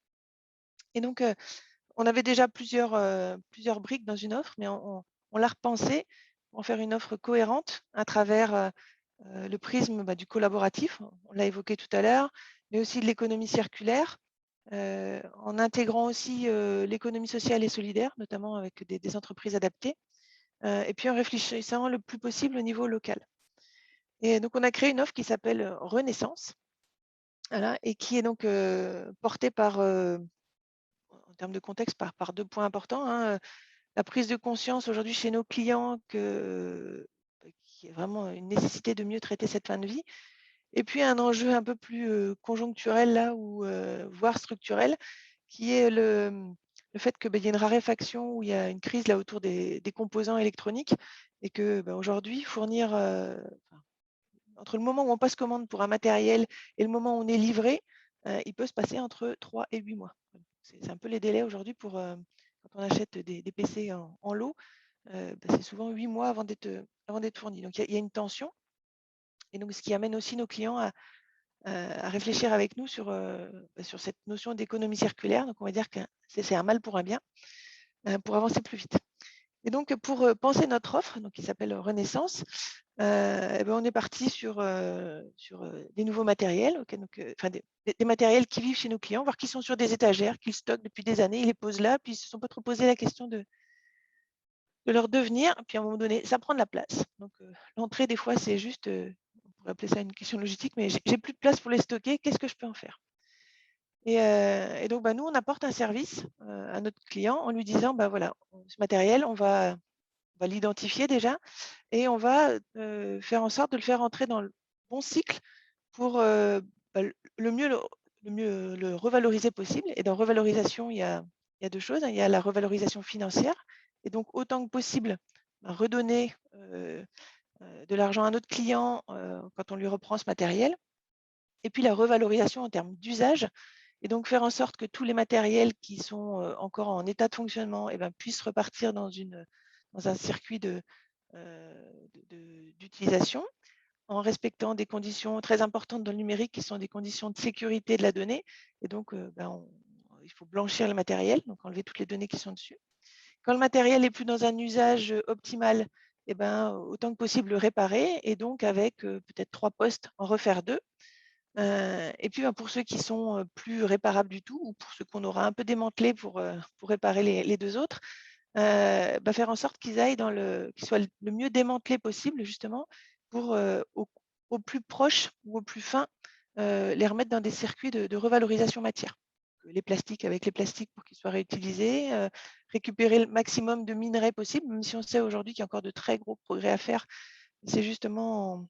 Et donc, on avait déjà plusieurs briques dans une offre, mais on l'a repensé pour en faire une offre cohérente à travers le prisme du collaboratif, on l'a évoqué tout à l'heure, mais aussi de l'économie circulaire, en intégrant aussi l'économie sociale et solidaire, notamment avec des entreprises adaptées, et puis en réfléchissant le plus possible au niveau local. Et donc, on a créé une offre qui s'appelle Renaissance, voilà, et qui est donc portée par, en termes de contexte, par 2 points importants, hein, la prise de conscience aujourd'hui chez nos clients qu'il y a vraiment une nécessité de mieux traiter cette fin de vie, et puis un enjeu un peu plus conjoncturel, là, ou voire structurel, qui est le fait qu'il y a une raréfaction, ou il y a une crise là autour des composants électroniques, et que aujourd'hui, fournir entre le moment où on passe commande pour un matériel et le moment où on est livré, il peut se passer entre 3 et 8 mois. C'est un peu les délais aujourd'hui pour quand on achète des PC en lot, c'est souvent 8 mois avant d'être fourni. Donc il y a une tension, et donc ce qui amène aussi nos clients à réfléchir avec nous sur cette notion d'économie circulaire. Donc on va dire que c'est un mal pour un bien, pour avancer plus vite. Et donc, pour penser notre offre, donc, qui s'appelle Renaissance, on est parti sur des nouveaux matériels, des matériels qui vivent chez nos clients, voire qui sont sur des étagères, qu'ils stockent depuis des années, ils les posent là, puis ils ne se sont pas trop posé la question de leur devenir, puis à un moment donné, ça prend de la place. Donc, l'entrée, des fois, c'est juste, on pourrait appeler ça une question logistique, mais j'ai plus de place pour les stocker, qu'est-ce que je peux en faire? Et donc, nous, on apporte un service à notre client en lui disant, voilà, ce matériel, on va l'identifier déjà et on va faire en sorte de le faire entrer dans le bon cycle pour le mieux le revaloriser possible. Et dans revalorisation, il y a deux choses. Il y a la revalorisation financière et donc autant que possible redonner de l'argent à notre client quand on lui reprend ce matériel. Et puis la revalorisation en termes d'usage et donc faire en sorte que tous les matériels qui sont encore en état de fonctionnement puissent repartir dans un circuit d'utilisation en respectant des conditions très importantes dans le numérique qui sont des conditions de sécurité de la donnée. Et donc, il faut blanchir le matériel, donc enlever toutes les données qui sont dessus. Quand le matériel n'est plus dans un usage optimal, autant que possible le réparer et donc avec peut-être 3 postes, en refaire 2. Et puis, pour ceux qui sont plus réparables du tout ou pour ceux qu'on aura un peu démantelés pour réparer les 2 autres, faire en sorte qu'ils aillent qu'ils soient le mieux démantelés possible justement pour au plus proche ou au plus fin les remettre dans des circuits de revalorisation matière. Les plastiques avec les plastiques pour qu'ils soient réutilisés, récupérer le maximum de minerais possible, même si on sait aujourd'hui qu'il y a encore de très gros progrès à faire. C'est justement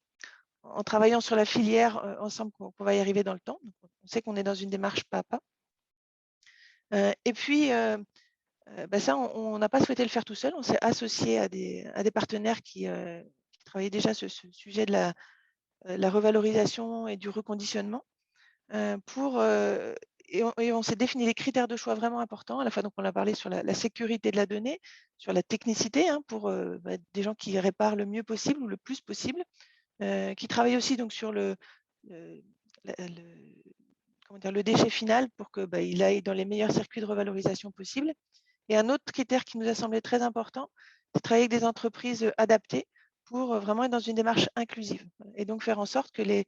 en travaillant sur la filière ensemble qu'on va y arriver dans le temps. Donc, on sait qu'on est dans une démarche pas à pas. Et puis, ça, on n'a pas souhaité le faire tout seul. On s'est associé à des partenaires qui travaillaient déjà sur ce sujet de la revalorisation et du reconditionnement. Et on s'est défini des critères de choix vraiment importants. À la fois, donc, on a parlé sur la sécurité de la donnée, sur la technicité, pour des gens qui réparent le mieux possible ou le plus possible, qui travaillent aussi donc, sur le déchet final pour qu'il aille dans les meilleurs circuits de revalorisation possibles. Et un autre critère qui nous a semblé très important, c'est de travailler avec des entreprises adaptées pour vraiment être dans une démarche inclusive et donc faire en sorte que les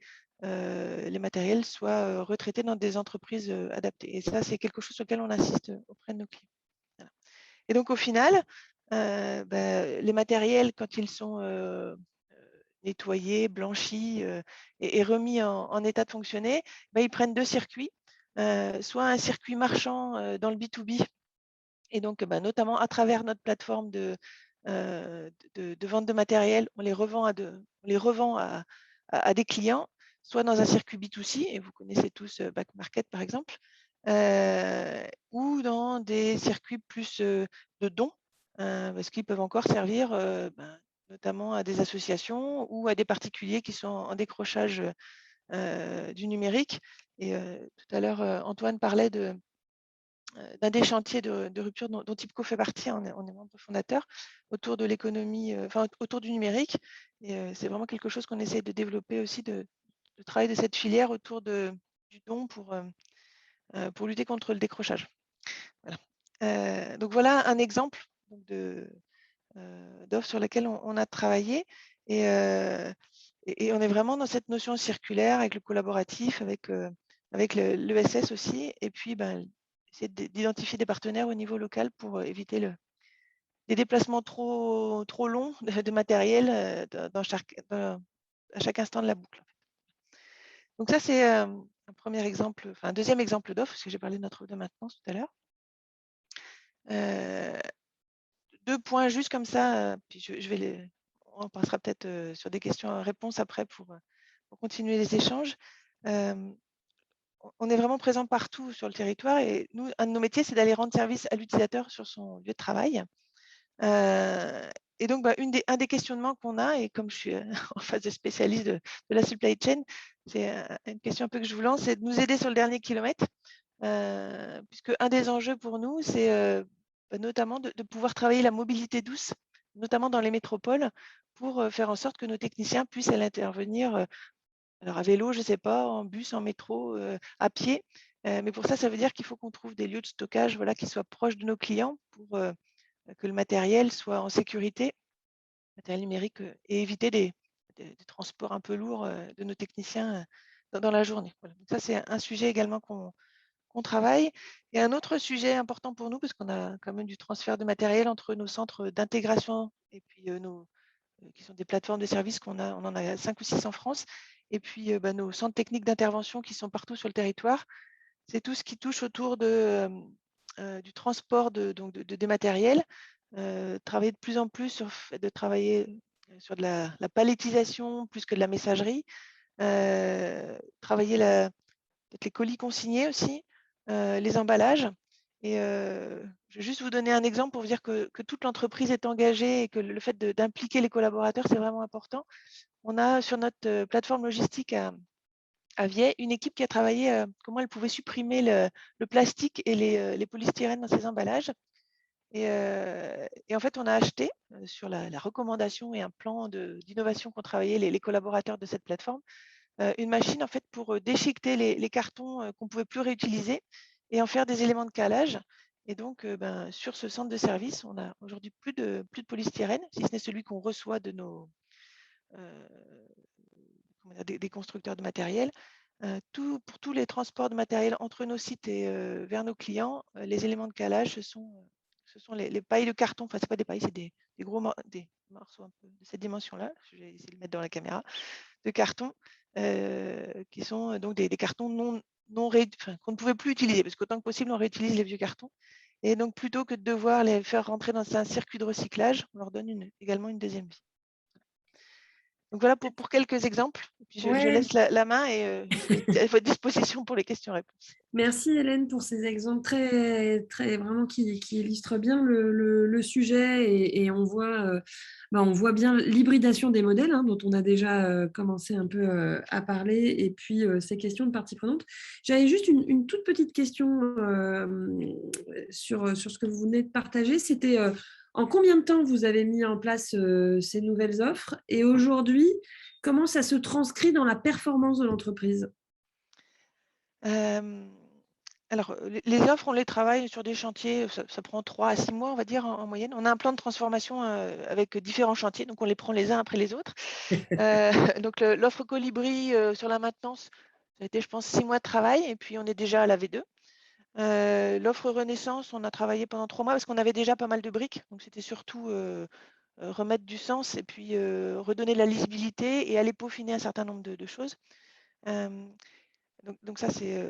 matériels soient retraités dans des entreprises adaptées. Et ça, c'est quelque chose sur lequel on insiste auprès de nos clients. Voilà. Et donc, au final, les matériels, quand ils sont nettoyés, blanchis et remis en état de fonctionner, ils prennent 2 circuits, soit un circuit marchand dans le B2B, et donc notamment à travers notre plateforme de vente de matériel, on les revend à des clients, soit dans un circuit B2C, et vous connaissez tous Back Market par exemple, ou dans des circuits plus de dons, parce qu'ils peuvent encore servir notamment à des associations ou à des particuliers qui sont en décrochage du numérique. Et tout à l'heure, Antoine parlait d'un des chantiers de rupture dont TIBCO fait partie, on est membre fondateur, autour de l'économie, autour du numérique. Et c'est vraiment quelque chose qu'on essaie de développer aussi, de travail de cette filière autour du don pour lutter contre le décrochage. Voilà. Donc voilà un exemple d'offres sur lesquelles on a travaillé. Et on est vraiment dans cette notion circulaire avec le collaboratif, avec l'ESS aussi. Et puis, essayer d'identifier des partenaires au niveau local pour éviter des déplacements trop longs de matériel à chaque instant de la boucle. Donc ça, c'est un premier exemple, un deuxième exemple d'offre, parce que j'ai parlé de notre offre de maintenance tout à l'heure. 2 points juste comme ça, puis on passera peut-être sur des questions-réponses après pour continuer les échanges. On est vraiment présent partout sur le territoire et nous, un de nos métiers, c'est d'aller rendre service à l'utilisateur sur son lieu de travail. Et donc, un des questionnements qu'on a, et comme je suis en phase de spécialiste de la supply chain, c'est une question un peu que je vous lance, c'est de nous aider sur le dernier kilomètre, puisque un des enjeux pour nous, c'est notamment de pouvoir travailler la mobilité douce, notamment dans les métropoles, pour faire en sorte que nos techniciens puissent aller intervenir alors à vélo, je ne sais pas, en bus, en métro, à pied. Mais pour ça, ça veut dire qu'il faut qu'on trouve des lieux de stockage qui soient proches de nos clients pour que le matériel soit en sécurité, matériel numérique, et éviter des transports un peu lourds de nos techniciens dans la journée. Voilà. Donc ça, c'est un sujet également qu'on qu'on travaille. Et un autre sujet important pour nous, parce qu'on a quand même du transfert de matériel entre nos centres d'intégration et puis qui sont des plateformes de services on en a 5 ou 6 en France, et puis nos centres techniques d'intervention qui sont partout sur le territoire. C'est tout ce qui touche autour du transport des matériels, travailler de plus en plus travailler sur de la palettisation plus que de la messagerie, travailler peut-être les colis consignés aussi, les emballages. Et je vais juste vous donner un exemple pour vous dire que toute l'entreprise est engagée et que le fait d'impliquer les collaborateurs, c'est vraiment important. On a sur notre plateforme logistique à Viey une équipe qui a travaillé comment elle pouvait supprimer le plastique et les polystyrènes dans ses emballages. Et en fait, on a acheté sur la recommandation et un plan d'innovation qu'ont travaillé les collaborateurs de cette plateforme, une machine en fait pour déchiqueter les cartons qu'on ne pouvait plus réutiliser et en faire des éléments de calage. Et donc, sur ce centre de service, on a aujourd'hui plus de polystyrène, si ce n'est celui qu'on reçoit de des constructeurs de matériel. Pour tous les transports de matériel entre nos sites et vers nos clients, les éléments de calage, ce sont les pailles de carton. Enfin, ce n'est pas des pailles, c'est des morceaux un peu de cette dimension-là. Je vais essayer de le mettre dans la caméra, de carton, qui sont donc des cartons qu'on ne pouvait plus utiliser, parce qu'autant que possible, on réutilise les vieux cartons. Et donc, plutôt que de devoir les faire rentrer dans un circuit de recyclage, on leur donne également une deuxième vie. Donc voilà pour quelques exemples. Et puis je laisse la main et à votre disposition pour les questions-réponses. Merci Hélène pour ces exemples très vraiment qui illustrent bien le sujet et on voit bien l'hybridation des modèles dont on a déjà commencé un peu à parler et puis ces questions de parties prenantes. J'avais juste une toute petite question sur ce que vous venez de partager. C'était en combien de temps vous avez mis en place ces nouvelles offres et aujourd'hui, comment ça se transcrit dans la performance de l'entreprise ? Alors, les offres, on les travaille sur des chantiers, ça prend 3 à 6 mois, on va dire, en moyenne. On a un plan de transformation avec différents chantiers, donc on les prend les uns après les autres. Donc, l'offre Colibri sur la maintenance, ça a été, je pense, 6 mois de travail, et puis on est déjà à la V2. L'offre Renaissance, on a travaillé pendant 3 mois parce qu'on avait déjà pas mal de briques, donc c'était surtout remettre du sens et puis redonner de la lisibilité et aller peaufiner un certain nombre de choses. Donc ça, c'est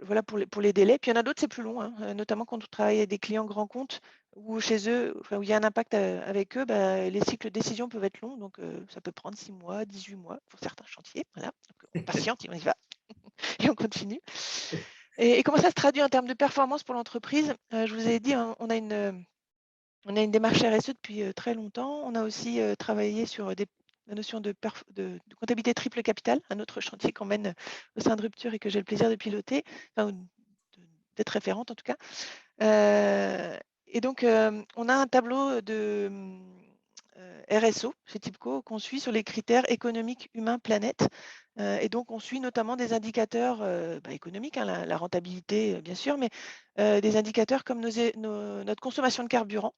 voilà pour les délais. Puis il y en a d'autres, c'est plus long, notamment quand on travaille avec des clients grands comptes ou chez eux, où il y a un impact avec eux, les cycles de décision peuvent être longs. Donc ça peut prendre 6 mois, 18 mois pour certains chantiers. Voilà. Donc, on patiente, on y va et on continue. Et comment ça se traduit en termes de performance pour l'entreprise ? Je vous ai dit, on a une démarche RSE depuis très longtemps. On a aussi travaillé sur la notion de comptabilité triple capital, un autre chantier qu'on mène au sein de Rupture et que j'ai le plaisir de piloter, d'être référente en tout cas. Et donc, on a un tableau de RSO chez TIBCO qu'on suit sur les critères économiques, humains, planète. Et donc, on suit notamment des indicateurs économiques, la rentabilité, bien sûr, mais des indicateurs comme notre consommation de carburant,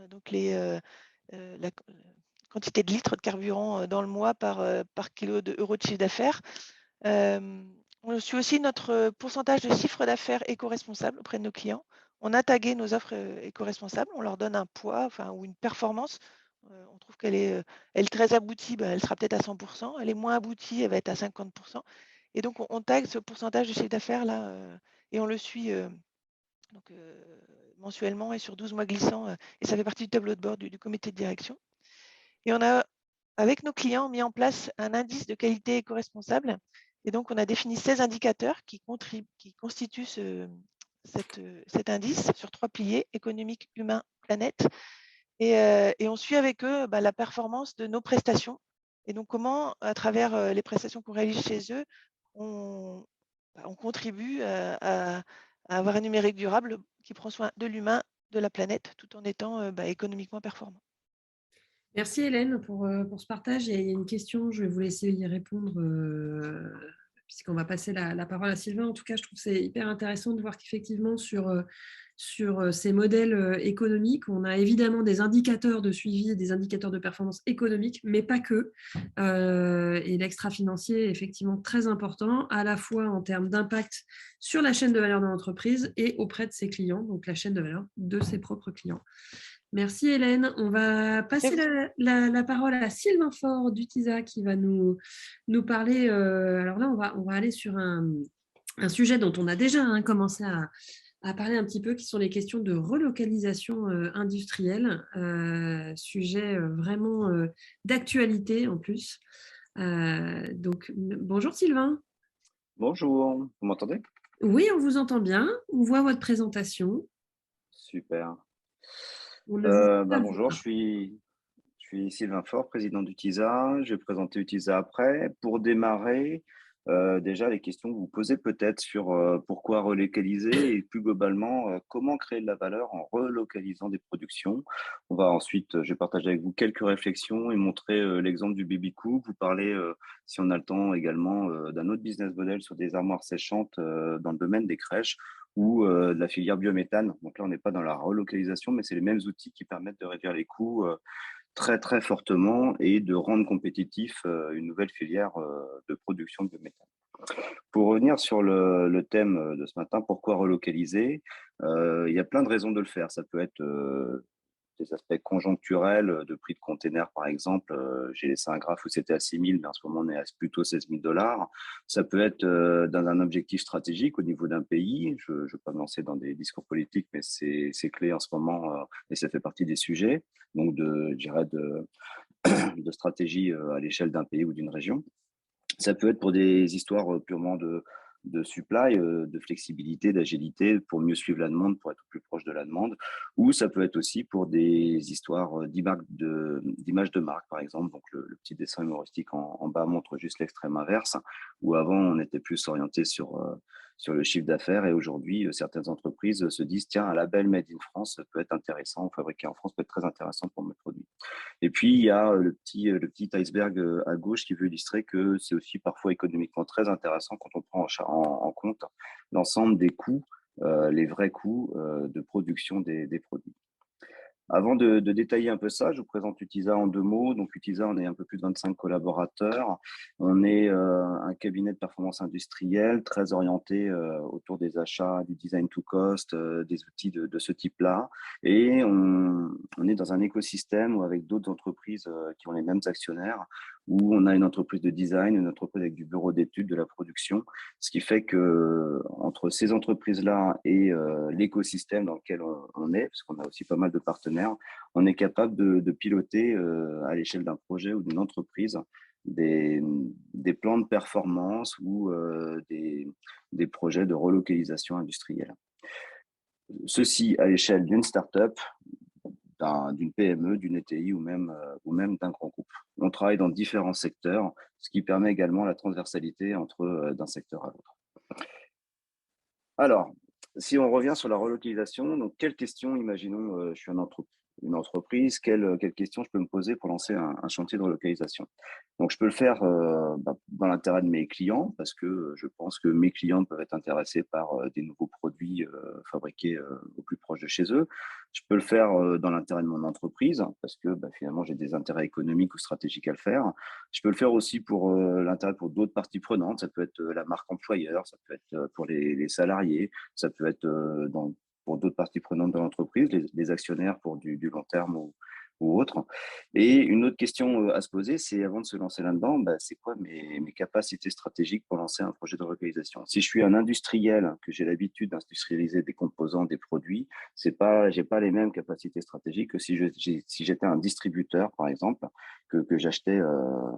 donc la quantité de litres de carburant dans le mois par kilo d'euros de chiffre d'affaires. On suit aussi notre pourcentage de chiffre d'affaires éco-responsable auprès de nos clients. On a tagué nos offres éco-responsables, on leur donne un poids ou une performance. On trouve qu'elle est très aboutie, elle sera peut-être à 100%. Elle est moins aboutie, elle va être à 50%. Et donc, on tague ce pourcentage de chiffre d'affaires là et on le suit mensuellement et sur 12 mois glissants. Et ça fait partie du tableau de bord du comité de direction. Et on a, avec nos clients, mis en place un indice de qualité éco-responsable. Et donc, on a défini 16 indicateurs qui constituent cet indice sur 3 piliers, économique, humain, planète. Et on suit avec eux la performance de nos prestations. Et donc, comment, à travers les prestations qu'on réalise chez eux, on contribue à avoir un numérique durable qui prend soin de l'humain, de la planète, tout en étant économiquement performant. Merci Hélène pour ce partage. Il y a une question, je vais vous laisser y répondre puisqu'on va passer la parole à Sylvain. En tout cas, je trouve que c'est hyper intéressant de voir qu'effectivement sur sur ces modèles économiques. On a évidemment des indicateurs de suivi, des indicateurs de performance économique, mais pas que. Et l'extra-financier est effectivement très important, à la fois en termes d'impact sur la chaîne de valeur de l'entreprise et auprès de ses clients, donc la chaîne de valeur de ses propres clients. Merci Hélène. On va passer la parole à Sylvain Faure d'Utisa qui va nous parler. Alors là, on va aller sur un sujet dont on a déjà commencé à parler un petit peu, qui sont les questions de relocalisation industrielle, sujet vraiment d'actualité en plus. Donc, bonjour Sylvain. Bonjour, vous m'entendez? Oui, on vous entend bien. On voit votre présentation. Super. On ne vous Bonjour, je suis Sylvain Faure, président d'Utisa. Je vais présenter Utisa après. Pour démarrer, déjà les questions que vous posez peut-être sur pourquoi relocaliser et plus globalement, comment créer de la valeur en relocalisant des productions. On va ensuite, je vais partager avec vous quelques réflexions et montrer l'exemple du baby coop. Vous parlez, si on a le temps également, d'un autre business model sur des armoires séchantes dans le domaine des crèches ou de la filière biométhane. Donc là, on n'est pas dans la relocalisation, mais c'est les mêmes outils qui permettent de réduire les coûts très, très fortement et de rendre compétitif une nouvelle filière de production de biométhane. Pour revenir sur le thème de ce matin, pourquoi relocaliser? Il y a plein de raisons de le faire. Ça peut être des aspects conjoncturels de prix de containers, par exemple. J'ai laissé un graphe où c'était à 6 000, mais en ce moment, on est à plutôt 16 000 $. Ça peut être dans un objectif stratégique au niveau d'un pays. Je ne vais pas me lancer dans des discours politiques, mais c'est clé en ce moment et ça fait partie des sujets. Donc, je dirais de stratégie à l'échelle d'un pays ou d'une région. Ça peut être pour des histoires purement de supply, de flexibilité, d'agilité, pour mieux suivre la demande, pour être plus proche de la demande. Ou ça peut être aussi pour des histoires d'image de marque, par exemple. Donc, le petit dessin humoristique en bas montre juste l'extrême inverse, où avant, on était plus orienté sur le chiffre d'affaires. Et aujourd'hui, certaines entreprises se disent, tiens, un label Made in France peut être intéressant, fabriqué en France peut être très intéressant pour mes produits. Et puis, il y a le petit iceberg à gauche qui veut illustrer que c'est aussi parfois économiquement très intéressant quand on prend en compte l'ensemble des coûts, les vrais coûts de production des produits. Avant de détailler un peu ça, je vous présente Utisa en 2 mots. Donc, Utisa, on est un peu plus de 25 collaborateurs. On est un cabinet de performance industrielle très orienté autour des achats, du design to cost, des outils de ce type-là. Et on est dans un écosystème avec d'autres entreprises qui ont les mêmes actionnaires, où on a une entreprise de design, une entreprise avec du bureau d'études, de la production, ce qui fait que entre ces entreprises-là et l'écosystème dans lequel on est, parce qu'on a aussi pas mal de partenaires, on est capable de piloter à l'échelle d'un projet ou d'une entreprise des plans de performance ou des projets de relocalisation industrielle. Ceci à l'échelle d'une start-up, d'une PME, d'une ETI ou même d'un grand groupe. On travaille dans différents secteurs, ce qui permet également la transversalité d'un secteur à l'autre. Alors, si on revient sur la relocalisation, donc quelles questions, imaginons, je suis une entreprise, quelles questions je peux me poser pour lancer un chantier de relocalisation? Donc, je peux le faire dans l'intérêt de mes clients, parce que je pense que mes clients peuvent être intéressés par des nouveaux produits fabriqués au plus proche de chez eux. Je peux le faire dans l'intérêt de mon entreprise, parce que finalement, j'ai des intérêts économiques ou stratégiques à le faire. Je peux le faire aussi pour l'intérêt pour d'autres parties prenantes. Ça peut être la marque employeur, ça peut être pour les salariés, ça peut être pour d'autres parties prenantes de l'entreprise, les actionnaires pour du long terme ou autre. Et une autre question à se poser, c'est avant de se lancer là-dedans, c'est quoi mes capacités stratégiques pour lancer un projet de relocalisation? Si je suis un industriel, que j'ai l'habitude d'industrialiser des composants, des produits, j'ai pas les mêmes capacités stratégiques que si j'étais un distributeur, par exemple, que j'achetais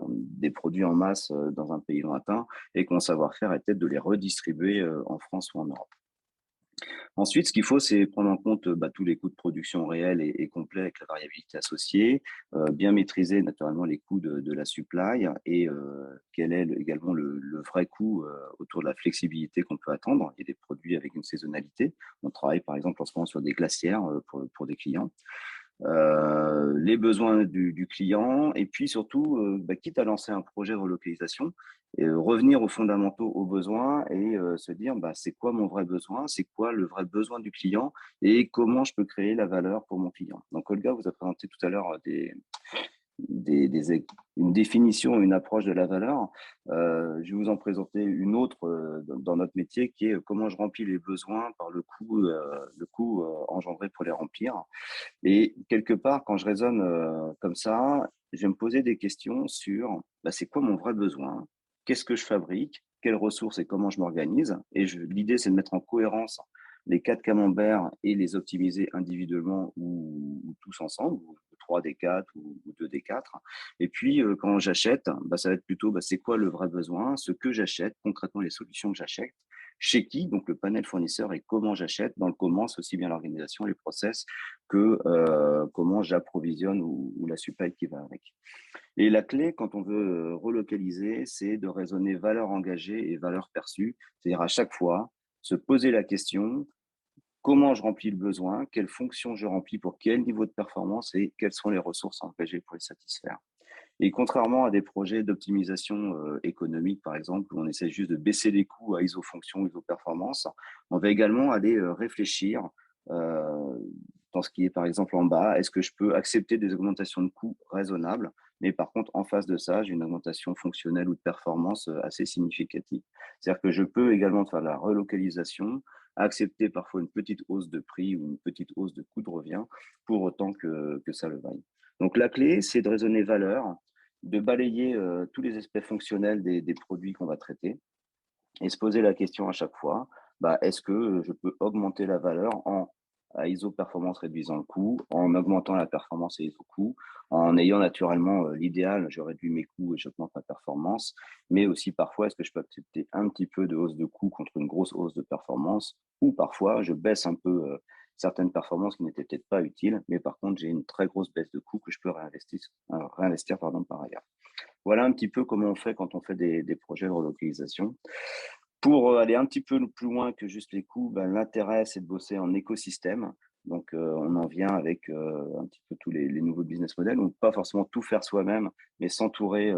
des produits en masse dans un pays lointain et que mon savoir-faire était de les redistribuer en France ou en Europe. Ensuite, ce qu'il faut, c'est prendre en compte tous les coûts de production réels et complets avec la variabilité associée, bien maîtriser naturellement les coûts de la supply et quel est également le vrai coût autour de la flexibilité qu'on peut attendre. Il y a des produits avec une saisonnalité. On travaille par exemple en ce moment sur des glacières pour des clients. les besoins du client, et puis surtout, quitte à lancer un projet de relocalisation, revenir aux fondamentaux, aux besoins, et se dire c'est quoi mon vrai besoin, c'est quoi le vrai besoin du client, et comment je peux créer la valeur pour mon client. Donc Olga vous a présenté tout à l'heure une définition, une approche de la valeur. Je vais vous en présenter une autre dans notre métier, qui est comment je remplis les besoins par le coût engendré pour les remplir. Et quelque part, quand je raisonne comme ça, je vais me poser des questions sur c'est quoi mon vrai besoin, qu'est-ce que je fabrique, quelles ressources et comment je m'organise. Et l'idée, c'est de mettre en cohérence les 4 camemberts et les optimiser individuellement ou tous ensemble, ou 3 des 4 ou 2 des 4. Et puis, quand j'achète, ça va être plutôt c'est quoi le vrai besoin, ce que j'achète, concrètement les solutions que j'achète, chez qui, donc le panel fournisseur, et comment j'achète. Dans le comment, c'est aussi bien l'organisation, les process, que comment j'approvisionne ou la supply qui va avec. Et la clé, quand on veut relocaliser, c'est de raisonner valeur engagée et valeur perçue, c'est-à-dire à chaque fois se poser la question: comment je remplis le besoin, quelle fonction je remplis pour quel niveau de performance, et quelles sont les ressources engagées pour les satisfaire. Et contrairement à des projets d'optimisation économique, par exemple, où on essaie juste de baisser les coûts à iso-fonction, iso-performance, on va également aller réfléchir dans ce qui est, par exemple, en bas. Est-ce que je peux accepter des augmentations de coûts raisonnables, mais par contre, en face de ça, j'ai une augmentation fonctionnelle ou de performance assez significative. C'est-à-dire que je peux également faire la relocalisation, accepter parfois une petite hausse de prix ou une petite hausse de coût de revient, pour autant que ça le vaille. Donc la clé, c'est de raisonner valeur, de balayer tous les aspects fonctionnels des produits qu'on va traiter, et se poser la question à chaque fois: est-ce que je peux augmenter la valeur à ISO performance réduisant le coût, en augmentant la performance et ISO coût, en ayant naturellement l'idéal, je réduis mes coûts et j'augmente ma performance, mais aussi parfois, est-ce que je peux accepter un petit peu de hausse de coût contre une grosse hausse de performance, ou parfois je baisse un peu certaines performances qui n'étaient peut-être pas utiles, mais par contre j'ai une très grosse baisse de coût que je peux réinvestir par ailleurs. Voilà un petit peu comment on fait quand on fait des projets de relocalisation. Pour aller un petit peu plus loin que juste les coûts, l'intérêt, c'est de bosser en écosystème. Donc, on en vient avec un petit peu tous les nouveaux business models. Donc, pas forcément tout faire soi-même, mais s'entourer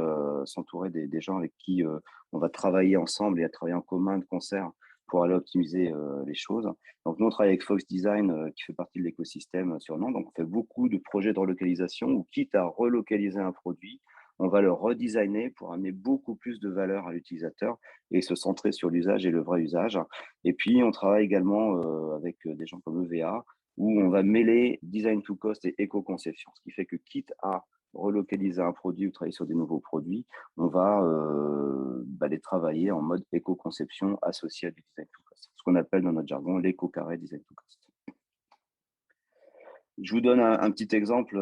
des gens avec qui on va travailler ensemble et à travailler en commun, de concert, pour aller optimiser les choses. Donc, nous, on travaille avec Fox Design, qui fait partie de l'écosystème sur Nantes. Donc, on fait beaucoup de projets de relocalisation, où quitte à relocaliser un produit, on va le redesigner pour amener beaucoup plus de valeur à l'utilisateur et se centrer sur l'usage et le vrai usage. Et puis, on travaille également avec des gens comme EVA, où on va mêler design to cost et éco-conception, ce qui fait que quitte à relocaliser un produit ou travailler sur des nouveaux produits, on va les travailler en mode éco-conception associé à du design to cost, ce qu'on appelle dans notre jargon l'éco-carré design to cost. Je vous donne un petit exemple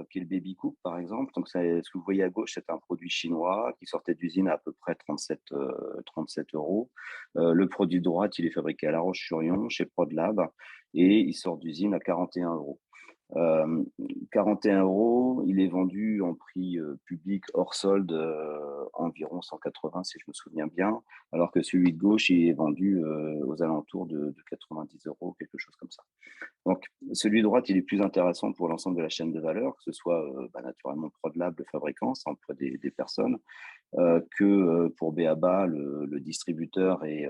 qui est le Baby Cook, par exemple. Donc, ce que vous voyez à gauche, c'est un produit chinois qui sortait d'usine à peu près 37 €. Le produit de droite, il est fabriqué à La Roche-sur-Yon, chez ProdLab, et il sort d'usine à 41 €. 41 €, il est vendu en prix public hors solde environ 180, si je me souviens bien, alors que celui de gauche, il est vendu aux alentours de 90 €, quelque chose comme ça. Donc, celui de droite, il est plus intéressant pour l'ensemble de la chaîne de valeur, que ce soit naturellement ProdLab, le fabricant, ça emploie des personnes, que pour BABA, le distributeur et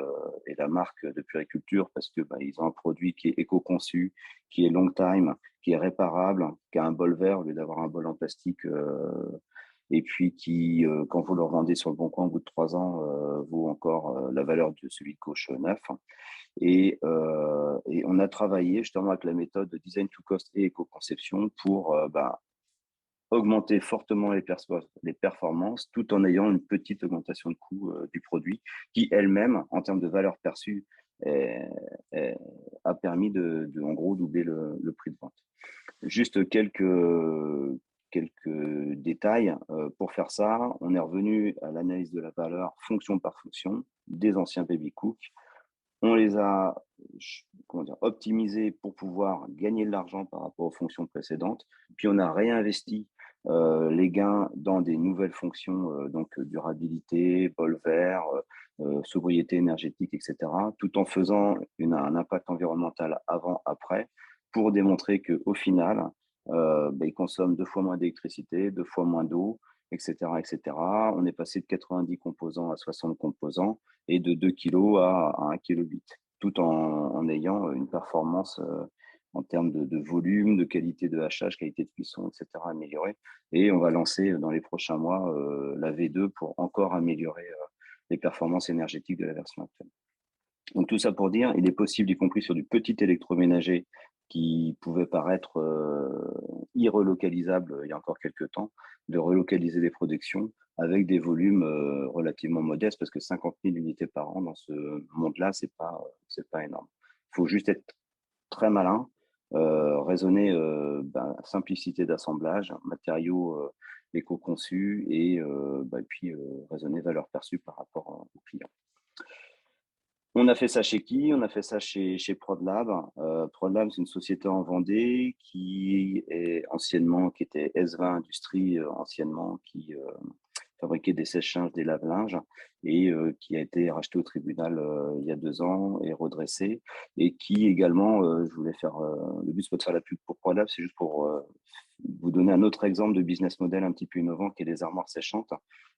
la marque de puériculture, parce que ils ont un produit qui est éco-conçu, qui est long time, qui est réparable, qui a un bol vert au lieu d'avoir un bol en plastique, et puis qui, quand vous le revendez sur le bon coin au bout de 3 ans, vaut encore la valeur de celui de gauche neuf. Et on a travaillé justement avec la méthode de design to cost et éco-conception pour augmenter fortement les performances, tout en ayant une petite augmentation de coût du produit, qui elle-même, en termes de valeur perçue, a permis en gros doubler le prix de vente. Juste quelques détails. Pour faire ça, on est revenu à l'analyse de la valeur fonction par fonction des anciens Baby Cook. On les a optimisés pour pouvoir gagner de l'argent par rapport aux fonctions précédentes. Puis on a réinvesti les gains dans des nouvelles fonctions, donc durabilité, bol vert, sobriété énergétique, etc., tout en faisant un impact environnemental avant-après, pour démontrer qu'au final, ils consomment 2 fois moins d'électricité, 2 fois moins d'eau, etc., etc. On est passé de 90 composants à 60 composants et de 2 kg à 1,8 kg, tout en ayant une performance en termes de volume, de qualité de hachage, qualité de cuisson, etc., améliorée. Et on va lancer dans les prochains mois la V2 pour encore améliorer les performances énergétiques de la version actuelle. Donc tout ça pour dire, il est possible, y compris sur du petit électroménager qui pouvait paraître irrelocalisable il y a encore quelques temps, de relocaliser les productions avec des volumes relativement modestes, parce que 50 000 unités par an dans ce monde-là, c'est pas énorme. Il faut juste être très malin, raisonner simplicité d'assemblage, matériaux éco-conçus et puis raisonner valeur perçue par rapport aux clients. On a fait ça chez qui? On a fait ça chez ProdLab. ProdLab, c'est une société en Vendée qui était S20 Industrie anciennement, qui fabriquait des sèche-linges, des lave-linges, et qui a été racheté au tribunal il y a 2 ans et redressé, et qui également, je voulais faire, le but c'est pas de faire la pub pour ProdLab, c'est juste pour vous donner un autre exemple de business model un petit peu innovant qui est les armoires séchantes.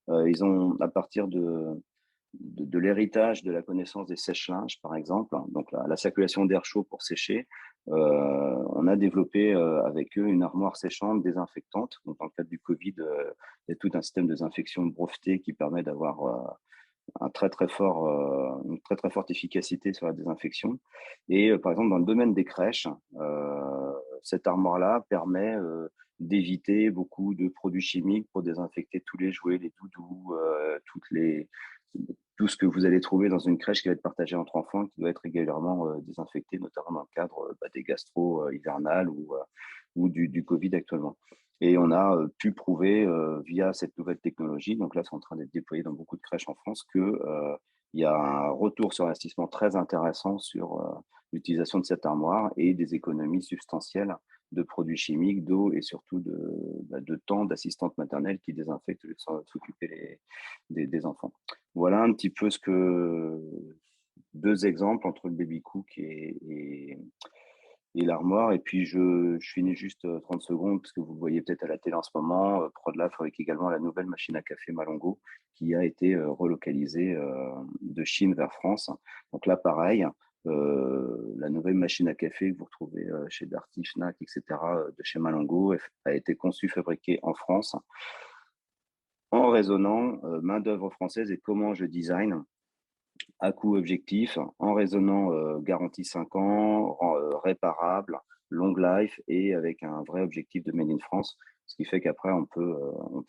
Ils ont, à partir de l'héritage de la connaissance des sèche-linges, par exemple, donc la circulation d'air chaud pour sécher, on a développé avec eux une armoire séchante désinfectante. Donc, dans le cadre du Covid, il y a tout un système de désinfection breveté qui permet d'avoir une très très forte efficacité sur la désinfection. Et par exemple, dans le domaine des crèches, cette armoire-là permet d'éviter beaucoup de produits chimiques pour désinfecter tous les jouets, les doudous, tout ce que vous allez trouver dans une crèche qui va être partagée entre enfants, qui doit être régulièrement désinfecté, notamment dans le cadre des gastro hivernales ou du Covid actuellement. Et on a pu prouver via cette nouvelle technologie, donc là c'est en train d'être déployé dans beaucoup de crèches en France, qu'il y a un retour sur investissement très intéressant sur l'utilisation de cette armoire et des économies substantielles de produits chimiques, d'eau et surtout de temps d'assistante maternelle qui désinfecte au lieu de s'occuper des enfants. Voilà un petit peu 2 exemples entre le baby cook et l'armoire. Et puis je finis juste 30 secondes, parce que vous le voyez peut-être à la télé en ce moment, ProdLab fabrique également la nouvelle machine à café Malongo qui a été relocalisée de Chine vers France. Donc là, pareil, la nouvelle machine à café que vous retrouvez chez Darty, Fnac, etc., de chez Malongo, a été conçue, fabriquée en France, en raisonnant main-d'œuvre française et comment je design à coût objectif, en raisonnant garantie 5 ans, réparable, long life et avec un vrai objectif de Made in France, ce qui fait qu'après on peut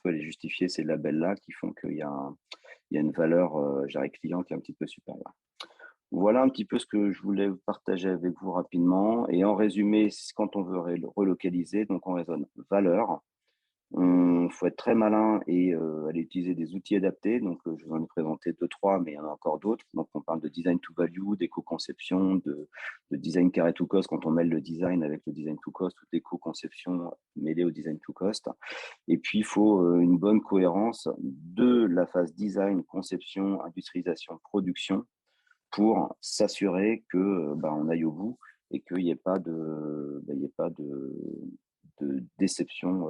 aller justifier ces labels-là qui font qu'il y a une valeur client qui est un petit peu supérieure. Voilà un petit peu ce que je voulais partager avec vous rapidement. Et en résumé, quand on veut relocaliser, donc on raisonne valeur. Il faut être très malin et aller utiliser des outils adaptés. Donc, je vous en ai présenté 2-3, mais il y en a encore d'autres. Donc, on parle de design to value, d'éco-conception, de design carré to cost quand on mêle le design avec le design to cost, ou d'éco-conception mêlée au design to cost. Et puis, il faut une bonne cohérence de la phase design, conception, industrialisation, production pour s'assurer que on aille au bout et qu'il n'y ait pas de déception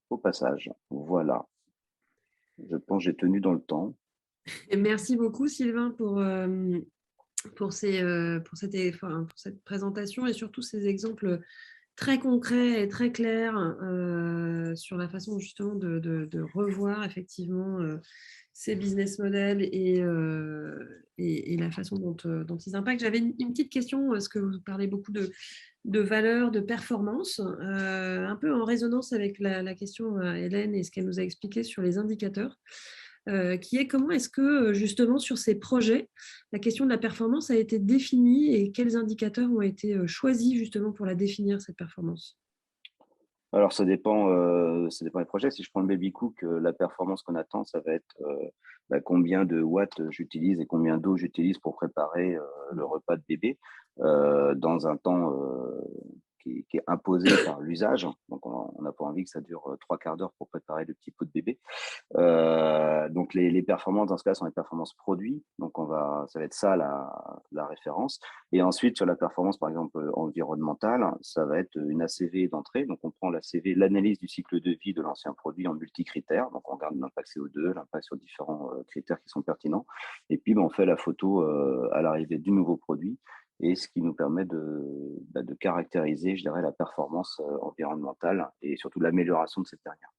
au passage. Voilà. Je pense que j'ai tenu dans le temps. Et merci beaucoup, Sylvain, pour cette présentation et surtout ces exemples très concrets et très clairs sur la façon justement de revoir effectivement ces business models et la façon dont ils impactent. J'avais une petite question, parce que vous parlez beaucoup de valeur, de performance, un peu en résonance avec la question à Hélène et ce qu'elle nous a expliqué sur les indicateurs, qui est comment est-ce que justement sur ces projets, la question de la performance a été définie et quels indicateurs ont été choisis justement pour la définir, cette performance? Alors, ça dépend des projets. Si je prends le baby cook, la performance qu'on attend, ça va être combien de watts j'utilise et combien d'eau j'utilise pour préparer le repas de bébé dans un temps qui est imposé par l'usage. Donc, on n'a pas envie que ça dure 3/4 d'heure pour préparer le petit pot de bébé. Donc, les performances, dans ce cas, sont les performances produits. Donc, ça va être ça la référence. Et ensuite, sur la performance, par exemple, environnementale, ça va être une ACV d'entrée. Donc, on prend l'ACV, l'analyse du cycle de vie de l'ancien produit en multicritères. Donc, on regarde l'impact CO2, l'impact sur différents critères qui sont pertinents. Et puis, on fait la photo à l'arrivée du nouveau produit, et ce qui nous permet de caractériser, je dirais, la performance environnementale et surtout l'amélioration de cette dernière.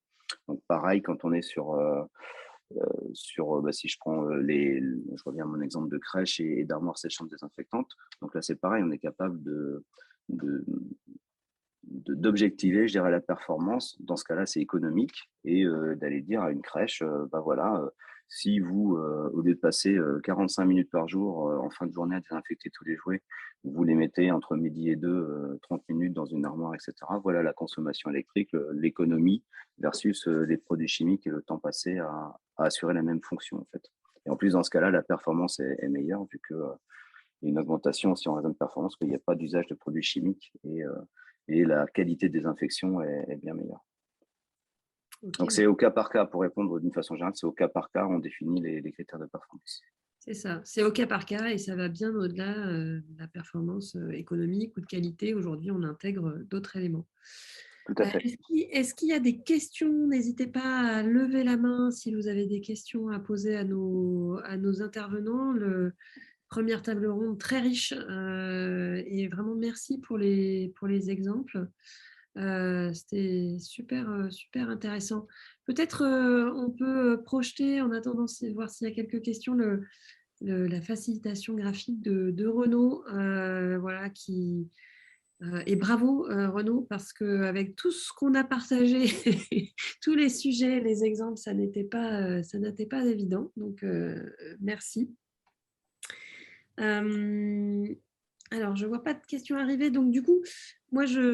Donc, pareil, quand on est si je prends je reviens à mon exemple de crèche et d'armoire sèche-chambre désinfectante. Donc là, c'est pareil, on est capable d'objectiver, je dirais, la performance. Dans ce cas-là, c'est économique, et d'aller dire à une crèche, si vous, au lieu de passer 45 minutes par jour en fin de journée à désinfecter tous les jouets, vous les mettez entre midi et 2, 30 minutes dans une armoire, etc. Voilà la consommation électrique, l'économie versus les produits chimiques et le temps passé à assurer la même fonction, en fait. Et en plus, dans ce cas-là, la performance est meilleure, vu qu'il y a une augmentation aussi en raison de performance, qu'il n'y a pas d'usage de produits chimiques, et la qualité de désinfection est bien meilleure. Ok. Donc, c'est au cas par cas, pour répondre d'une façon générale, c'est au cas par cas, on définit les critères de performance. C'est ça, c'est au cas par cas, et ça va bien au-delà de la performance économique ou de qualité. Aujourd'hui, on intègre d'autres éléments. Tout à fait. Est-ce qu'il y a des questions? N'hésitez pas à lever la main si vous avez des questions à poser à nos intervenants. Première table ronde très riche, et vraiment merci pour les exemples. C'était super, super intéressant. Peut-être on peut projeter, en attendant, voir s'il y a quelques questions, la facilitation graphique de Renaud, voilà, et bravo Renaud, parce qu'avec tout ce qu'on a partagé, tous les sujets, les exemples, ça n'était pas évident. Donc merci. Alors, je ne vois pas de questions arriver. Donc, du coup, moi, j'aurais